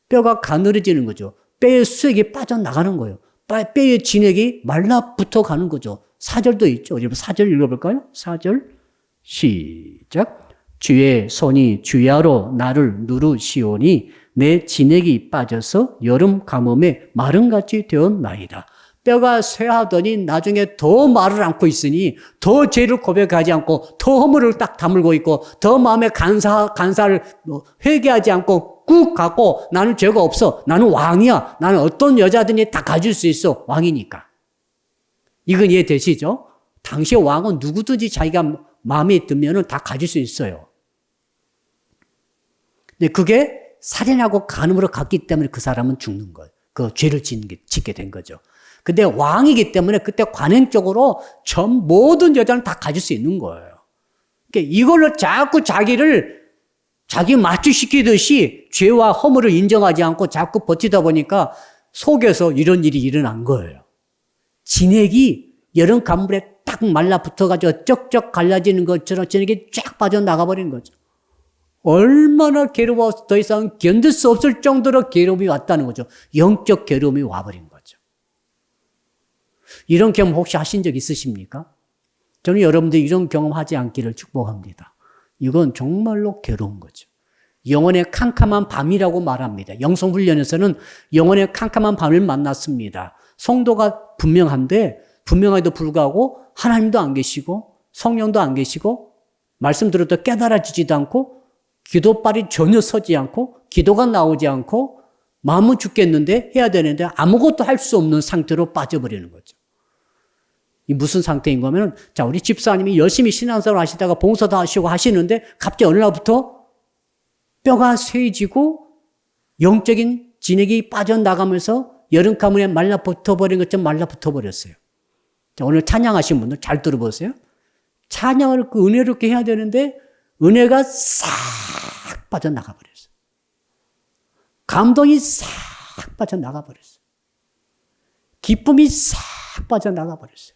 뼈가 가늘어지는 거죠. 뼈의 수액이 빠져나가는 거예요. 뼈의 진액이 말라붙어 가는 거죠. 4절도 있죠. 여러분 4절 읽어볼까요? 4절 시작. 주의 손이 주야로 나를 누르시오니 내 진액이 빠져서 여름 가뭄에 마름같이 되었나이다. 뼈가 쇠하더니 나중에 더 말을 않고 있으니 더 죄를 고백하지 않고 더 허물을 딱 다물고 있고 더 마음에 간사를 회개하지 않고 꾹 갖고 나는 죄가 없어. 나는 왕이야. 나는 어떤 여자든지 다 가질 수 있어. 왕이니까. 이건 이해되시죠? 당시 왕은 누구든지 자기가 마음에 들면 다 가질 수 있어요. 근데 그게 살인하고 간음으로 갔기 때문에 그 사람은 죽는 거예요. 그 죄를 짓게 된 거죠. 근데 왕이기 때문에 그때 관행적으로 전 모든 여자는 다 가질 수 있는 거예요. 그러니까 이걸로 자꾸 자기 마취시키듯이 죄와 허물을 인정하지 않고 자꾸 버티다 보니까 속에서 이런 일이 일어난 거예요. 진액이 여름 가물에 딱 말라붙어가지고 쩍쩍 갈라지는 것처럼 진액이 쫙 빠져나가 버린 거죠. 얼마나 괴로워서 더 이상 견딜 수 없을 정도로 괴로움이 왔다는 거죠. 영적 괴로움이 와버린 거죠. 이런 경험 혹시 하신 적 있으십니까? 저는 여러분들이 이런 경험하지 않기를 축복합니다. 이건 정말로 괴로운 거죠. 영혼의 캄캄한 밤이라고 말합니다. 영성훈련에서는 영혼의 캄캄한 밤을 만났습니다. 성도가 분명해도 불구하고 하나님도 안 계시고 성령도 안 계시고 말씀 들어도 깨달아지지도 않고 기도발이 전혀 서지 않고 기도가 나오지 않고 마음은 죽겠는데 해야 되는데 아무것도 할 수 없는 상태로 빠져버리는 거죠. 이 무슨 상태인 거면 자 우리 집사님이 열심히 신앙생활 하시다가 봉사도 하시고 하시는데 갑자기 어느 날부터 뼈가 쇠해지고 영적인 진액이 빠져나가면서 여름 가물에 말라붙어버린 것처럼 말라붙어버렸어요. 자, 오늘 찬양하신 분들 잘 들어보세요. 찬양을 그 은혜롭게 해야 되는데 은혜가 싹 빠져나가 버렸어요. 감동이 싹 빠져나가 버렸어요. 기쁨이 싹 빠져나가 버렸어요.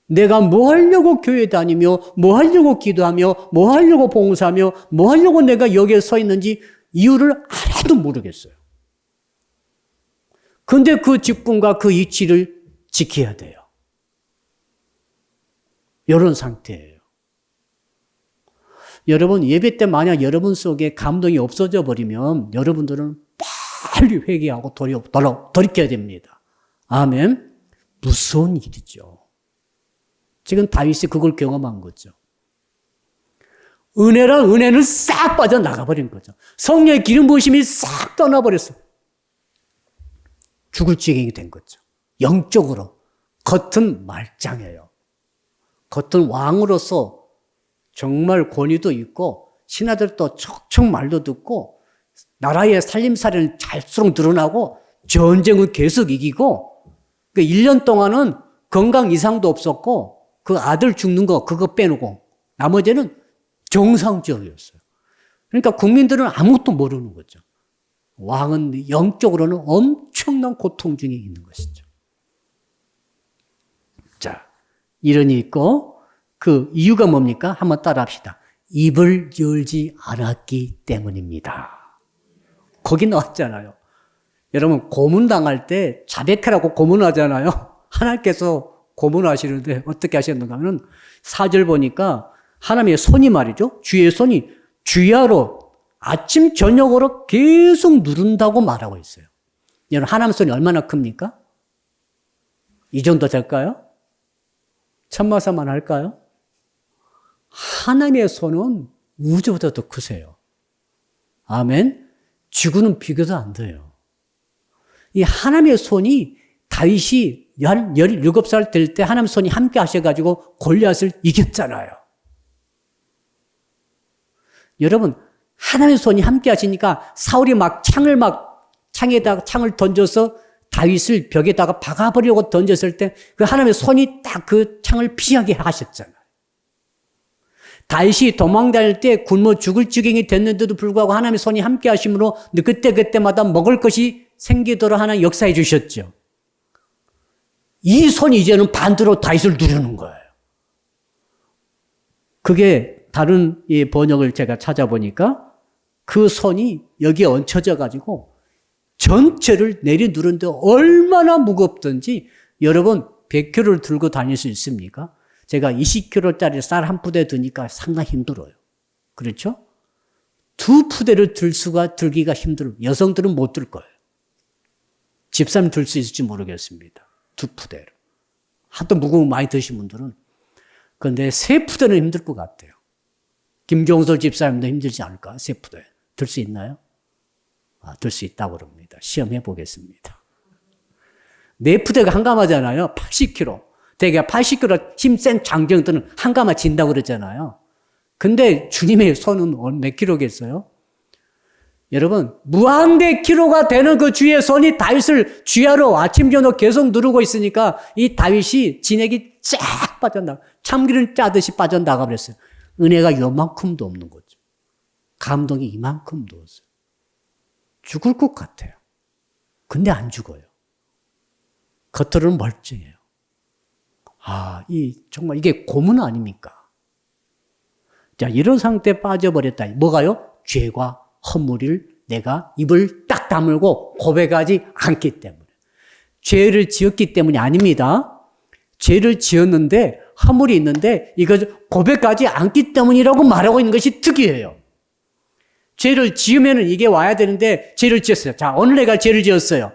내가 뭐 하려고 교회 다니며 뭐 하려고 기도하며 뭐 하려고 봉사하며 뭐 하려고 내가 여기에 서 있는지 이유를 하나도 모르겠어요. 근데 그 직분과 그 이치를 지켜야 돼요. 이런 상태예요. 여러분 예배 때 만약 여러분 속에 감동이 없어져 버리면 여러분들은 빨리 회개하고 돌이켜야 됩니다. 아멘. 무서운 일이죠. 지금 다윗이 그걸 경험한 거죠. 은혜는 싹 빠져나가 버린 거죠. 성령의 기름 부으심이 싹 떠나버렸어요. 죽을 지경이 된 거죠. 영적으로. 겉은 말짱해요. 겉은 왕으로서 정말 권위도 있고 신하들도 척척 말도 듣고 나라의 살림살이는 잘수록 늘어나고 전쟁은 계속 이기고 1년 동안은 건강 이상도 없었고 그 아들 죽는 거 그거 빼놓고 나머지는 정상적이었어요. 그러니까 국민들은 아무것도 모르는 거죠. 왕은 영적으로는 엄청난 고통 중에 있는 것이죠. 자, 이런 일이 있고 그 이유가 뭡니까? 한번 따라 합시다. 입을 열지 않았기 때문입니다. 거기 나왔잖아요. 여러분 고문당할 때 자백하라고 고문하잖아요. 하나님께서 고문하시는데 어떻게 하셨는가 하면 4절 보니까 하나님의 손이 말이죠. 주의 손이 주야로 아침 저녁으로 계속 누른다고 말하고 있어요. 여러분 하나님 손이 얼마나 큽니까? 이 정도 될까요? 천마사만 할까요? 하나님의 손은 우주보다 더 크세요. 아멘. 지구는 비교도 안 돼요. 이 하나님의 손이 다윗이 한 17살 될 때 하나님 손이 함께 하셔가지고 골리앗을 이겼잖아요. 여러분 하나님의 손이 함께 하시니까 사울이 창에다가 창을 던져서 다윗을 벽에다가 박아버리려고 던졌을 때 그 하나님의 손이 딱 그 창을 피하게 하셨잖아요. 다윗이 도망다닐 때 굶어 죽을 지경이 됐는데도 불구하고 하나님의 손이 함께 하심으로 그때마다 먹을 것이 생기도록 하나님 역사해 주셨죠. 이 손이 이제는 반대로 다윗을 누르는 거예요. 그게 다른 이 번역을 제가 찾아보니까 그 손이 여기에 얹혀져 가지고 전체를 내리누르는데 얼마나 무겁든지 여러분 100kg를 들고 다닐 수 있습니까? 제가 20kg짜리 쌀 한 푸대 드니까 상당히 힘들어요. 그렇죠? 두 푸대를 들기가 힘들어요. 여성들은 못 들 거예요. 집사람 들 수 있을지 모르겠습니다. 두 푸대를. 하도 무거운 많이 드신 분들은. 그런데 세 푸대는 힘들 것 같아요. 김종설 집사님도 힘들지 않을까? 세 푸대. 들 수 있나요? 들 수 있다고 그럽니다. 시험해 보겠습니다. 네 푸대가 한가마잖아요. 80kg. 대개 80kg 힘센 장정들은 한가마 진다고 그러잖아요. 근데 주님의 손은 몇 킬로겠어요? 여러분, 무한대 킬로가 되는 그 주의 손이 다윗을 쥐하러 아침 저녁 계속 누르고 있으니까 이 다윗이 진액이 쫙 빠져나가, 참기름 짜듯이 빠져나가 버렸어요. 은혜가 요만큼도 없는 거죠. 감동이 이만큼도 없어요. 죽을 것 같아요. 근데 안 죽어요. 겉으로는 멀쩡해요. 정말 이게 고문 아닙니까? 자, 이런 상태에 빠져버렸다. 뭐가요? 죄와 허물을 내가 입을 딱 다물고 고백하지 않기 때문에. 죄를 지었기 때문이 아닙니다. 죄를 지었는데 허물이 있는데 이것을 고백하지 않기 때문이라고 말하고 있는 것이 특이해요. 죄를 지으면 이게 와야 되는데 죄를 지었어요. 자, 오늘 내가 죄를 지었어요.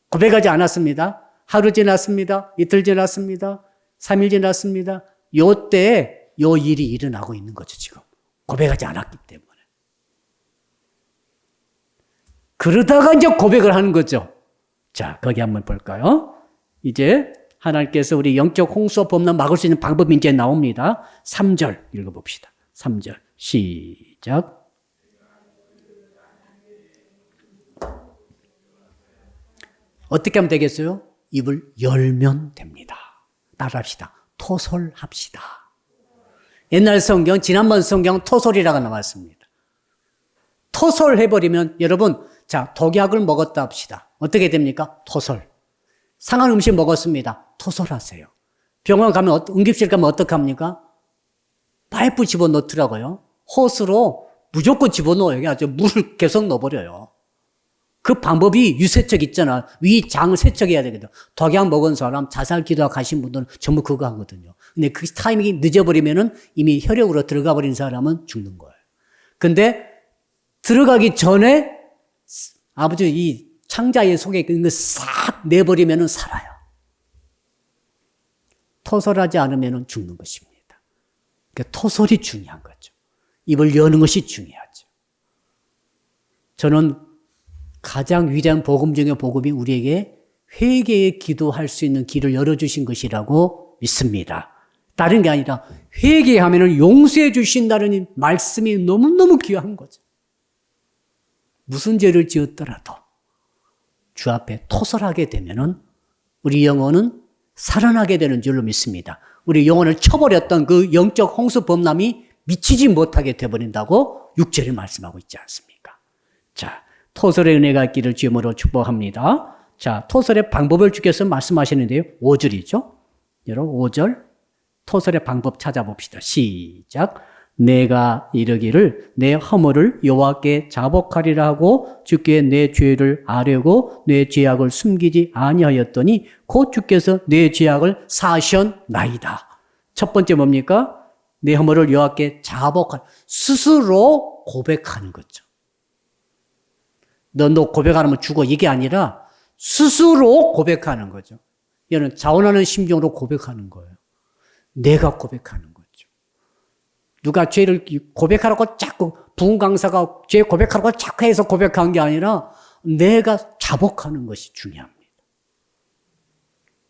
고백하지 않았습니다. 하루 지났습니다. 이틀 지났습니다. 3일 지났습니다. 요때 요 일이 일어나고 있는 거죠, 지금. 고백하지 않았기 때문에. 그러다가 이제 고백을 하는 거죠. 자, 거기 한번 볼까요? 이제 하나님께서 우리 영적 홍수와 범람 막을 수 있는 방법이 이제 나옵니다. 3절 읽어봅시다. 3절 시작. 어떻게 하면 되겠어요? 입을 열면 됩니다. 따라합시다. 토설합시다. 옛날 성경, 지난번 성경 토설이라고 나왔습니다. 토설해버리면 여러분, 자, 독약을 먹었다 합시다. 어떻게 됩니까? 토설. 상한 음식 먹었습니다. 토설하세요. 병원 가면, 응급실 가면 어떡합니까? 파이프 집어넣더라고요. 호스로 무조건 집어넣어요. 아주 물을 계속 넣어버려요. 그 방법이 유세척 있잖아. 위장을 세척해야 되거든. 독약 먹은 사람, 자살 기도하고 가신 분들은 전부 그거 하거든요. 근데 그 타이밍이 늦어버리면은 이미 혈액으로 들어가 버린 사람은 죽는 거예요. 근데 들어가기 전에 아버지 이 창자의 속에 있는 거 싹 내버리면은 살아요. 토설하지 않으면은 죽는 것입니다. 그러니까 토설이 중요한 거죠. 입을 여는 것이 중요하죠. 저는 가장 위대한 복음 중의 복음이 우리에게 회개에 기도할 수 있는 길을 열어주신 것이라고 믿습니다. 다른 게 아니라 회개하면 용서해 주신다는 말씀이 너무너무 귀한 거죠. 무슨 죄를 지었더라도 주 앞에 토설하게 되면은 우리 영혼은 살아나게 되는 줄로 믿습니다. 우리 영혼을 쳐버렸던 그 영적 홍수 범람이 미치지 못하게 되어버린다고 6절에 말씀하고 있지 않습니까? 자, 토설의 은혜가 있기를 주님으로 축복합니다. 자, 토설의 방법을 주께서 말씀하시는데요. 5절이죠. 여러분 5절 토설의 방법 찾아봅시다. 시작. 내가 이르기를 내 허물을 여호와께 자복하리라 하고 주께 내 죄를 아뢰고 내 죄악을 숨기지 아니하였더니 곧 주께서 내 죄악을 사하셨나이다. 첫 번째 뭡니까? 내 허물을 여호와께 자복하라. 스스로 고백하는 거죠. 너 고백하면 죽어 이게 아니라 스스로 고백하는 거죠. 얘는 자원하는 심정으로 고백하는 거예요. 내가 고백하는 거죠. 누가 죄를 고백하라고 자꾸 부흥 강사가 죄 고백하라고 자꾸 해서 고백한 게 아니라 내가 자복하는 것이 중요합니다.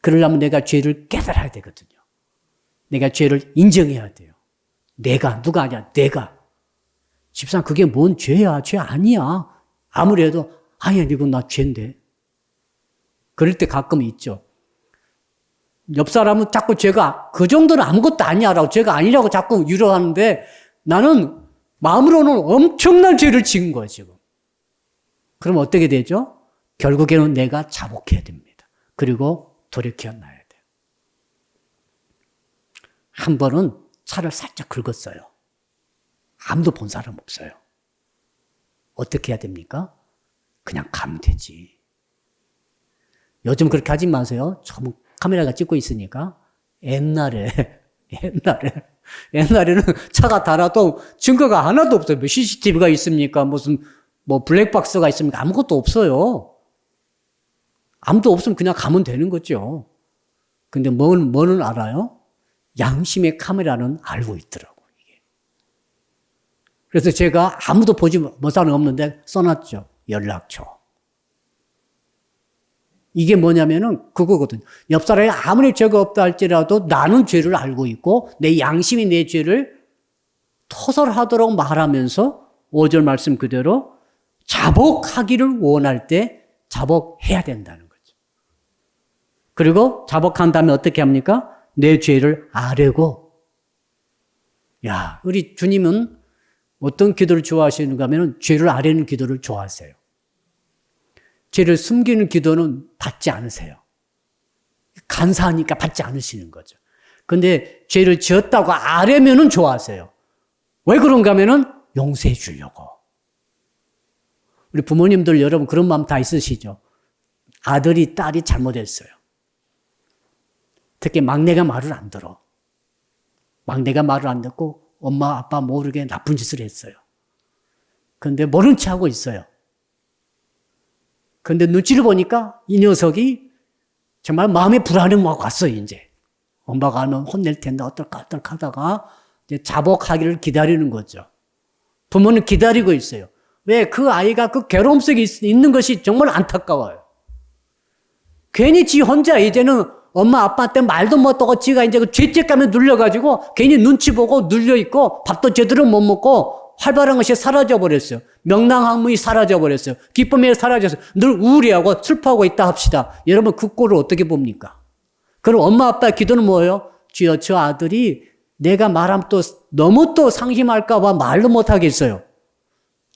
그러려면 내가 죄를 깨달아야 되거든요. 내가 죄를 인정해야 돼요. 내가 누가 아니야. 내가. 집사람 그게 뭔 죄야. 죄 아니야. 아무리 해도 아니야 이건 나 죄인데. 그럴 때 가끔 있죠. 옆 사람은 자꾸 죄가 그 정도는 아무것도 아니야라고 죄가 아니라고 자꾸 위로하는데 나는 마음으로는 엄청난 죄를 지은 거예요, 지금. 그럼 어떻게 되죠? 결국에는 내가 자복해야 됩니다. 그리고 돌이켜 놔야 돼요. 한 번은 차를 살짝 긁었어요. 아무도 본 사람 없어요. 어떻게 해야 됩니까? 그냥 가면 되지. 요즘 그렇게 하지 마세요. 전부 카메라가 찍고 있으니까. 옛날에는 차가 달아도 증거가 하나도 없어요. 뭐 CCTV가 있습니까? 무슨 뭐 블랙박스가 있습니까? 아무것도 없어요. 아무도 없으면 그냥 가면 되는 거죠. 근데 뭐는 알아요? 양심의 카메라는 알고 있더라고요. 이게. 그래서 제가 아무도 보지 못하는 없는데 써놨죠. 연락처. 이게 뭐냐면은 그거거든요. 옆 사람이 아무리 죄가 없다 할지라도 나는 죄를 알고 있고 내 양심이 내 죄를 토설하도록 말하면서 5절 말씀 그대로 자복하기를 원할 때 자복해야 된다는 거죠. 그리고 자복한 다음에 어떻게 합니까? 내 죄를 아뢰고. 야, 우리 주님은 어떤 기도를 좋아하시는가 하면 죄를 아뢰는 기도를 좋아하세요. 죄를 숨기는 기도는 받지 않으세요. 간사하니까 받지 않으시는 거죠. 근데 죄를 지었다고 아뢰면은 좋아하세요. 왜 그런가 하면은 용서해 주려고. 우리 부모님들 여러분 그런 마음 다 있으시죠? 아들이 딸이 잘못했어요. 특히 막내가 말을 안 들어. 막내가 말을 안 듣고 엄마 아빠 모르게 나쁜 짓을 했어요. 근데 모른 체 하고 있어요. 근데 눈치를 보니까 이 녀석이 정말 마음에 불안이 막 왔어요, 이제. 엄마가 하면 혼낼 텐데 어떨까 하다가 이제 자복하기를 기다리는 거죠. 부모는 기다리고 있어요. 왜? 그 아이가 그 괴로움 속에 있는 것이 정말 안타까워요. 괜히 지 혼자 이제는 엄마 아빠한테 말도 못하고 지가 이제 그 죄책감에 눌려가지고 괜히 눈치 보고 눌려있고 밥도 제대로 못 먹고 활발한 것이 사라져버렸어요. 명랑함이 사라져버렸어요. 기쁨이 사라져서 늘 우울해하고 슬퍼하고 있다 합시다. 여러분 그 꼴을 어떻게 봅니까? 그럼 엄마 아빠의 기도는 뭐예요? 주여 저 아들이 내가 말하면 또 너무 또 상심할까 봐 말도 못하겠어요.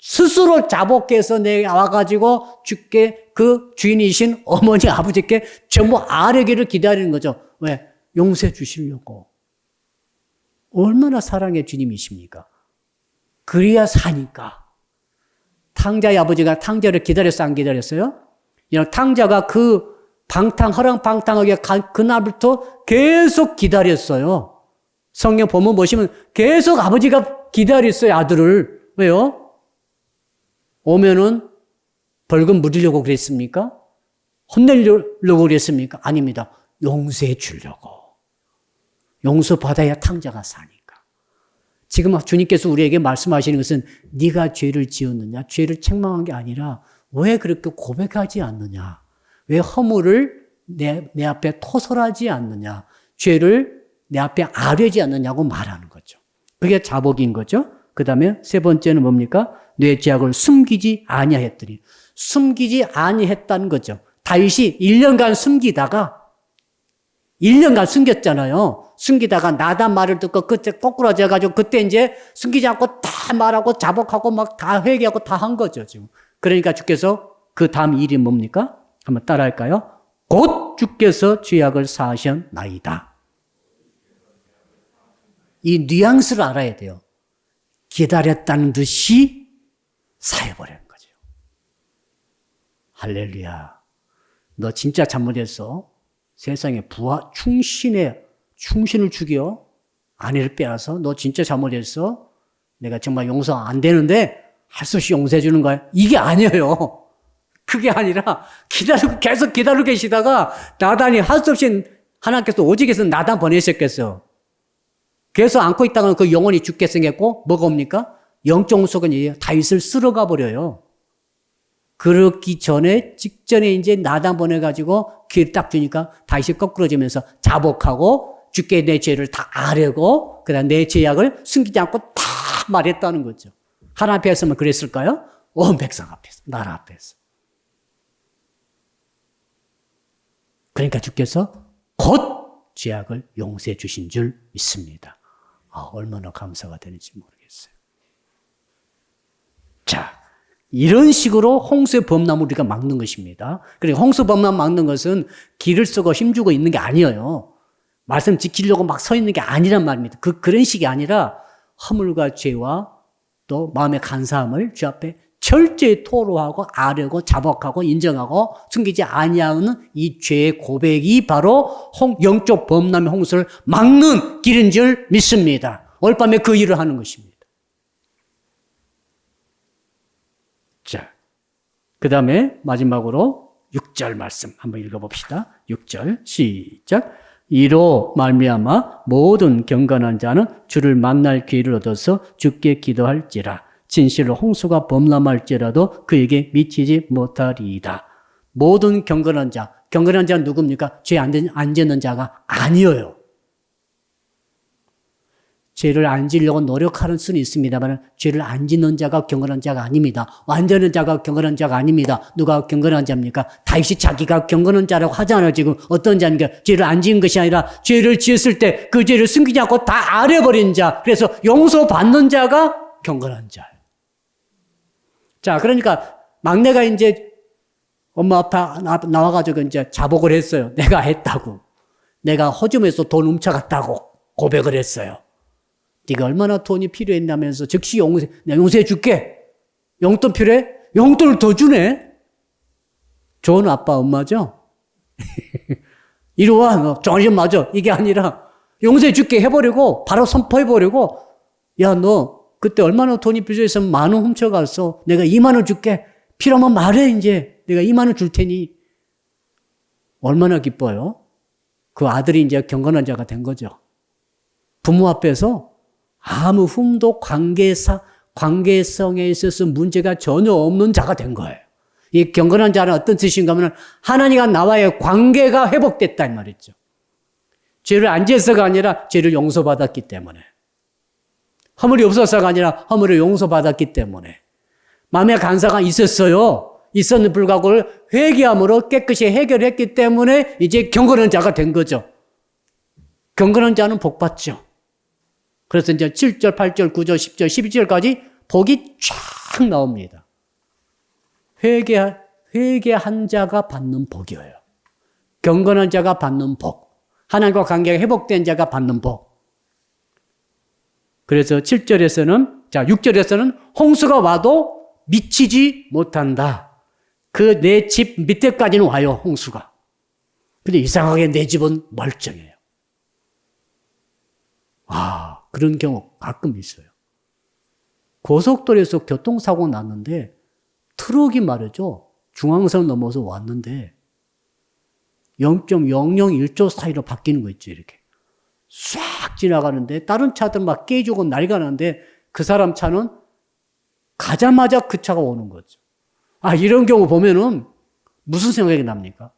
스스로 자복해서 내가 와가지고 주께 그 주인이신 어머니 아버지께 전부 아뢰기를 기다리는 거죠. 왜? 용서해 주시려고. 얼마나 사랑의 주님이십니까? 그래야 사니까. 탕자의 아버지가 탕자를 기다렸어, 안 기다렸어요? 탕자가 그 허랑방탕하게 간 그날부터 계속 기다렸어요. 성경 본문 보시면 계속 아버지가 기다렸어요, 아들을. 왜요? 오면은 벌금 물으려고 그랬습니까? 혼내려고 그랬습니까? 아닙니다. 용서해 주려고. 용서받아야 탕자가 사니까. 지금 주님께서 우리에게 말씀하시는 것은 네가 죄를 지었느냐, 죄를 책망한 게 아니라 왜 그렇게 고백하지 않느냐, 왜 허물을 내 앞에 토설하지 않느냐, 죄를 내 앞에 아뢰지 않느냐고 말하는 거죠. 그게 자복인 거죠. 그 다음에 세 번째는 뭡니까? 내 죄악을 숨기지 아니하였더니. 숨기지 아니했다는 거죠. 다윗이 1년간 숨기다가 1년간 숨겼잖아요. 숨기다가 나단 말을 듣고 그때 꼬꾸라져가지고 그때 이제 숨기지 않고 다 말하고 자복하고 막 다 회개하고 다 한 거죠, 지금. 그러니까 주께서 그 다음 일이 뭡니까? 한번 따라할까요? 곧 주께서 죄악을 사하셨나이다. 이 뉘앙스를 알아야 돼요. 기다렸다는 듯이 사해버리는 거죠. 할렐루야. 너 진짜 잘못했어. 세상에 충신을 죽여. 아내를 빼앗아. 너 진짜 잘못했어. 내가 정말 용서 안 되는데 할 수 없이 용서해 주는 거야. 이게 아니에요. 그게 아니라 계속 기다리고 계시다가 나단이 할 수 없이 하나님께서 오직에서 나단 보내셨겠어요. 계속 안고 있다가는 그 영혼이 죽게 생겼고 뭐가 옵니까? 영적 속은 다윗을 쓸어가 버려요. 그렇기 전에 직전에 이제 나단 보내가지고 기회를 딱 주니까 다윗이 거꾸러지면서 자복하고 주께 내 죄를 다 아뢰고 그다음 내 죄악을 숨기지 않고 다 말했다는 거죠. 하나님 앞에서만 그랬을까요? 온 백성 앞에서, 나라 앞에서. 그러니까 주께서 곧 죄악을 용서해 주신 줄 믿습니다. 얼마나 감사가 되는지 모르겠어요. 자, 이런 식으로 홍수의 범람을 우리가 막는 것입니다. 그러니까 홍수 범람 막는 것은 길을 쓰고 힘주고 있는 게 아니에요. 말씀 지키려고 막 서 있는 게 아니란 말입니다. 그런 식이 아니라 허물과 죄와 또 마음의 간사함을 주 앞에 철저히 토로하고 아뢰고 자복하고 인정하고 숨기지 아니하는 이 죄의 고백이 바로 영적 범람의 홍수를 막는 길인 줄 믿습니다. 오늘 밤에 그 일을 하는 것입니다. 자, 그 다음에 마지막으로 6절 말씀 한번 읽어봅시다. 6절 시작. 이로 말미암아 모든 경건한 자는 주를 만날 기회를 얻어서 주께 기도할지라. 진실로 홍수가 범람할지라도 그에게 미치지 못하리이다. 모든 경건한 경건한 자는 누굽니까? 죄 안 짓는 자가 아니에요. 죄를 안 지려고 노력하는 수는 있습니다만 죄를 안 짓는 자가 경건한 자가 아닙니다. 완전한 자가 경건한 자가 아닙니다. 누가 경건한 자입니까? 다윗이 자기가 경건한 자라고 하잖아요. 지금 어떤 자입니까? 죄를 안 지은 것이 아니라 죄를 지었을 때 그 죄를 숨기지 않고 다 아뢰버린 자. 그래서 용서받는 자가 경건한 자예요. 자, 그러니까 막내가 이제 엄마 앞에 나와가지고 이제 자복을 했어요. 내가 했다고. 내가 허점에서 돈 훔쳐갔다고 고백을 했어요. 네가 얼마나 돈이 필요했냐면서 즉시 내가 용서해 줄게. 용돈 필요해? 용돈을 더 주네. 좋은 아빠 엄마죠. 이리 와, 너 정신 맞아. 이게 아니라 용서해 줄게 해버리고 바로 선포해버리고 야, 너 그때 얼마나 돈이 필요했으면 10,000원 훔쳐갔어. 내가 20,000원 줄게. 필요하면 말해 이제. 내가 20,000원 줄 테니. 얼마나 기뻐요. 그 아들이 이제 경건한 자가 된 거죠. 부모 앞에서 아무 흠도 관계성에 있어서 문제가 전혀 없는 자가 된 거예요. 이 경건한 자는 어떤 뜻인가 하면 하나님과 나와의 관계가 회복됐다 이 말이죠. 죄를 안 지어서가 아니라 죄를 용서받았기 때문에. 허물이 없어서가 아니라 허물을 용서받았기 때문에. 마음의 간사가 있었어요. 있었는 불구하고 회개함으로 깨끗이 해결했기 때문에 이제 경건한 자가 된 거죠. 경건한 자는 복 받죠. 그래서 이제 7절, 8절, 9절, 10절, 12절까지 복이 쫙 나옵니다. 회개한 자가 받는 복이에요. 경건한 자가 받는 복. 하나님과 관계가 회복된 자가 받는 복. 그래서 7절에서는, 6절에서는 홍수가 와도 미치지 못한다. 그 내 집 밑에까지는 와요, 홍수가. 근데 이상하게 내 집은 멀쩡해요. 그런 경우 가끔 있어요. 고속도로에서 교통사고 났는데 트럭이 말이죠. 중앙선 넘어서 왔는데 0.001초 사이로 바뀌는 거 있죠. 이렇게 싹 지나가는데 다른 차들 막 깨지고 난리가 나는데 그 사람 차는 가자마자 그 차가 오는 거죠. 이런 경우 보면은 무슨 생각이 납니까?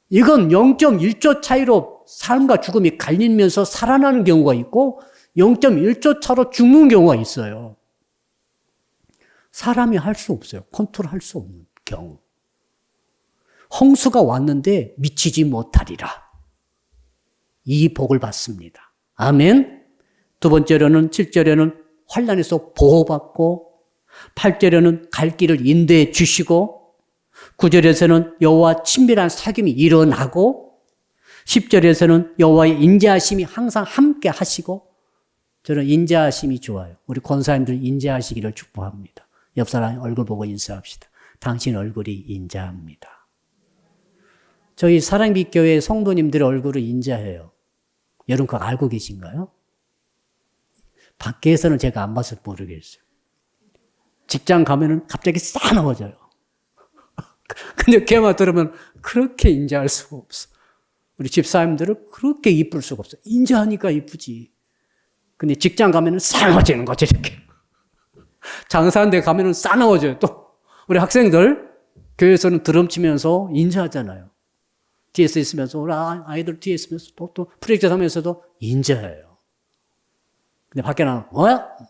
이건 0.1초 차이로 삶과 죽음이 갈리면서 살아나는 경우가 있고 0.1초 차로 죽는 경우가 있어요. 사람이 할 수 없어요. 컨트롤할 수 없는 경우. 홍수가 왔는데 미치지 못하리라. 이 복을 받습니다. 아멘. 두 번째로는 7절에는 환난에서 보호받고 8절에는 갈 길을 인도해 주시고 9절에서는 여호와 친밀한 사귐이 일어나고 10절에서는 여호와의 인자하심이 항상 함께 하시고 저는 인자하심이 좋아요. 우리 권사님들 인자하시기를 축복합니다. 옆 사람 얼굴 보고 인사합시다. 당신 얼굴이 인자합니다. 저희 사랑빛교회 성도님들의 얼굴을 인자해요. 여러분 그거 알고 계신가요? 밖에서는 제가 안 봐서 모르겠어요. 직장 가면은 갑자기 싸나워져요. 근데 걔만 들으면 그렇게 인자할 수가 없어. 우리 집사님들은 그렇게 이쁠 수가 없어. 인자하니까 이쁘지. 근데 직장 가면은 싸나워지는 거지, 이렇게. 장사하는 데 가면은 싸나워져요, 또. 우리 학생들, 교회에서는 드럼 치면서 인자하잖아요. 뒤에서 있으면서, 우리 아이들 뒤에 있으면서 또 프로젝트 하면서도 인자해요. 근데 밖에 나가면,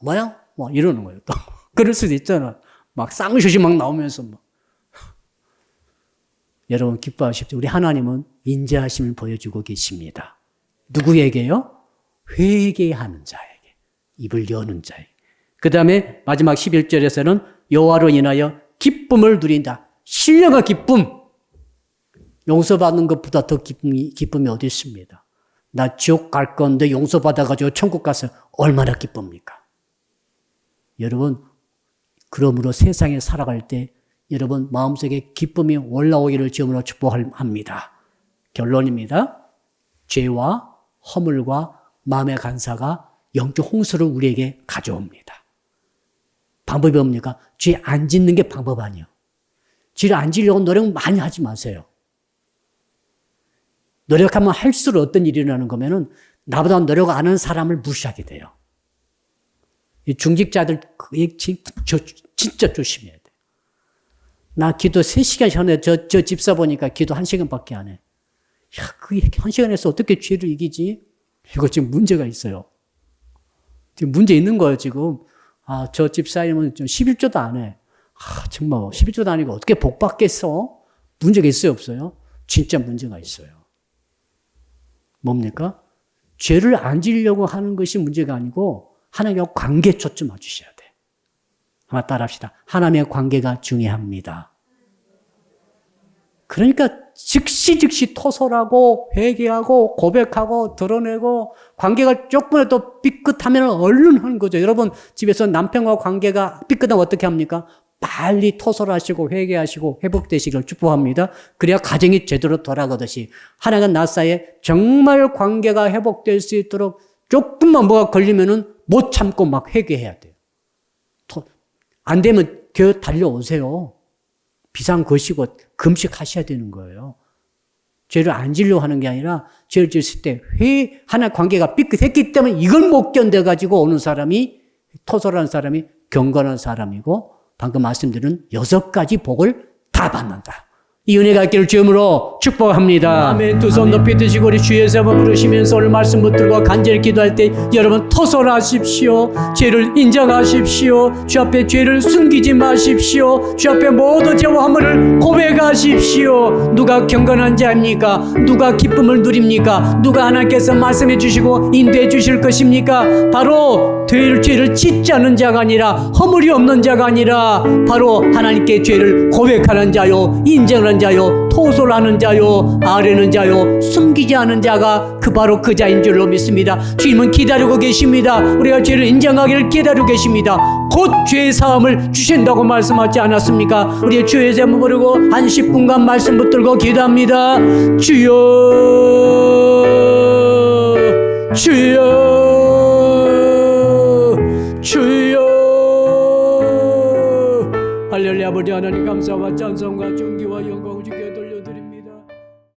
뭐야? 뭐 이러는 거예요, 또. 그럴 수도 있잖아. 막 쌍슛이 막 나오면서 막. 여러분 기뻐하십시오. 우리 하나님은 인자하심을 보여주고 계십니다. 누구에게요? 회개하는 자에게. 입을 여는 자에게. 그 다음에 마지막 11절에서는 여호와로 인하여 기쁨을 누린다. 신령한 기쁨. 용서받는 것보다 더 기쁨이 어디 있습니다. 나 지옥 갈 건데 용서받아가지고 천국 가서 얼마나 기쁩니까? 여러분, 그러므로 세상에 살아갈 때 여러분 마음속에 기쁨이 올라오기를 주님으로 축복합니다. 결론입니다. 죄와 허물과 마음의 간사가 영적 홍수를 우리에게 가져옵니다. 방법이 뭡니까? 죄 안 짓는 게 방법 아니에요. 죄를 안 지려고 노력 많이 하지 마세요. 노력하면 할수록 어떤 일이 일어나는 거면은 나보다 노력 안 하는 사람을 무시하게 돼요. 이 중직자들 진짜 조심해야 돼요. 나 기도 3시간 전에 저 집사 보니까 기도 1시간밖에 안 해. 야, 그 1시간에서 어떻게 죄를 이기지? 이거 지금 문제가 있어요. 지금 문제 있는 거예요, 지금. 아, 저 집사님은 좀 11조도 안 해. 아, 정말 11조도 아니고 어떻게 복 받겠어? 문제가 있어요, 없어요? 진짜 문제가 있어요. 뭡니까? 죄를 안 지으려고 하는 것이 문제가 아니고 하나님과 관계에 초점 맞추셔야 돼. 한번 따라합시다. 하나님의 관계가 중요합니다. 그러니까 즉시 토설하고 회개하고 고백하고 드러내고 관계가 조금이라도 삐끗하면 얼른 하는 거죠. 여러분 집에서 남편과 관계가 삐끗하면 어떻게 합니까? 빨리 토설하시고 회개하시고 회복되시길 축복합니다. 그래야 가정이 제대로 돌아가듯이 하나님과 나 사이에 정말 관계가 회복될 수 있도록 조금만 뭐가 걸리면은 못 참고 막 회개해야 돼요. 안 되면 교회 달려오세요. 비상 거시고 금식하셔야 되는 거예요. 죄를 안 지려고 하는 게 아니라 죄를 지을 때 하나 관계가 삐끗했기 때문에 이걸 못 견뎌가지고 오는 사람이 토설하는 사람이 경건한 사람이고 방금 말씀드린 6가지 복을 다 받는다. 이 은혜가 있기를 주님으로 축복합니다. 아멘. 두 손 높이 드시고 우리 주의 이름을 부르시면서 오늘 말씀 붙들고 간절히 기도할 때 여러분 토설하십시오. 죄를 인정하십시오. 주 앞에 죄를 숨기지 마십시오. 주 앞에 모든 죄와 허물을 고백하십시오. 누가 경건한 자입니까? 누가 기쁨을 누립니까? 누가 하나님께서 말씀해 주시고 인도해 주실 것입니까? 바로 죄를 짓지 않는 자가 아니라 허물이 없는 자가 아니라 바로 하나님께 죄를 고백하는 자요, 인정하는 자요, 토설하는 자요, 아뢰는 자요, 숨기지 않은 자가 바로 그 자인 줄로 믿습니다. 주님은 기다리고 계십니다. 우리가 죄를 인정하기를 기다리고 계십니다. 곧 죄의 사함을 주신다고 말씀하지 않았습니까? 우리의 주의 제목 부르고 한 10분간 말씀 붙들고 기도합니다. 주여, 주여, 주여. 할렐루야. 아버지 하나님 감사와 찬송과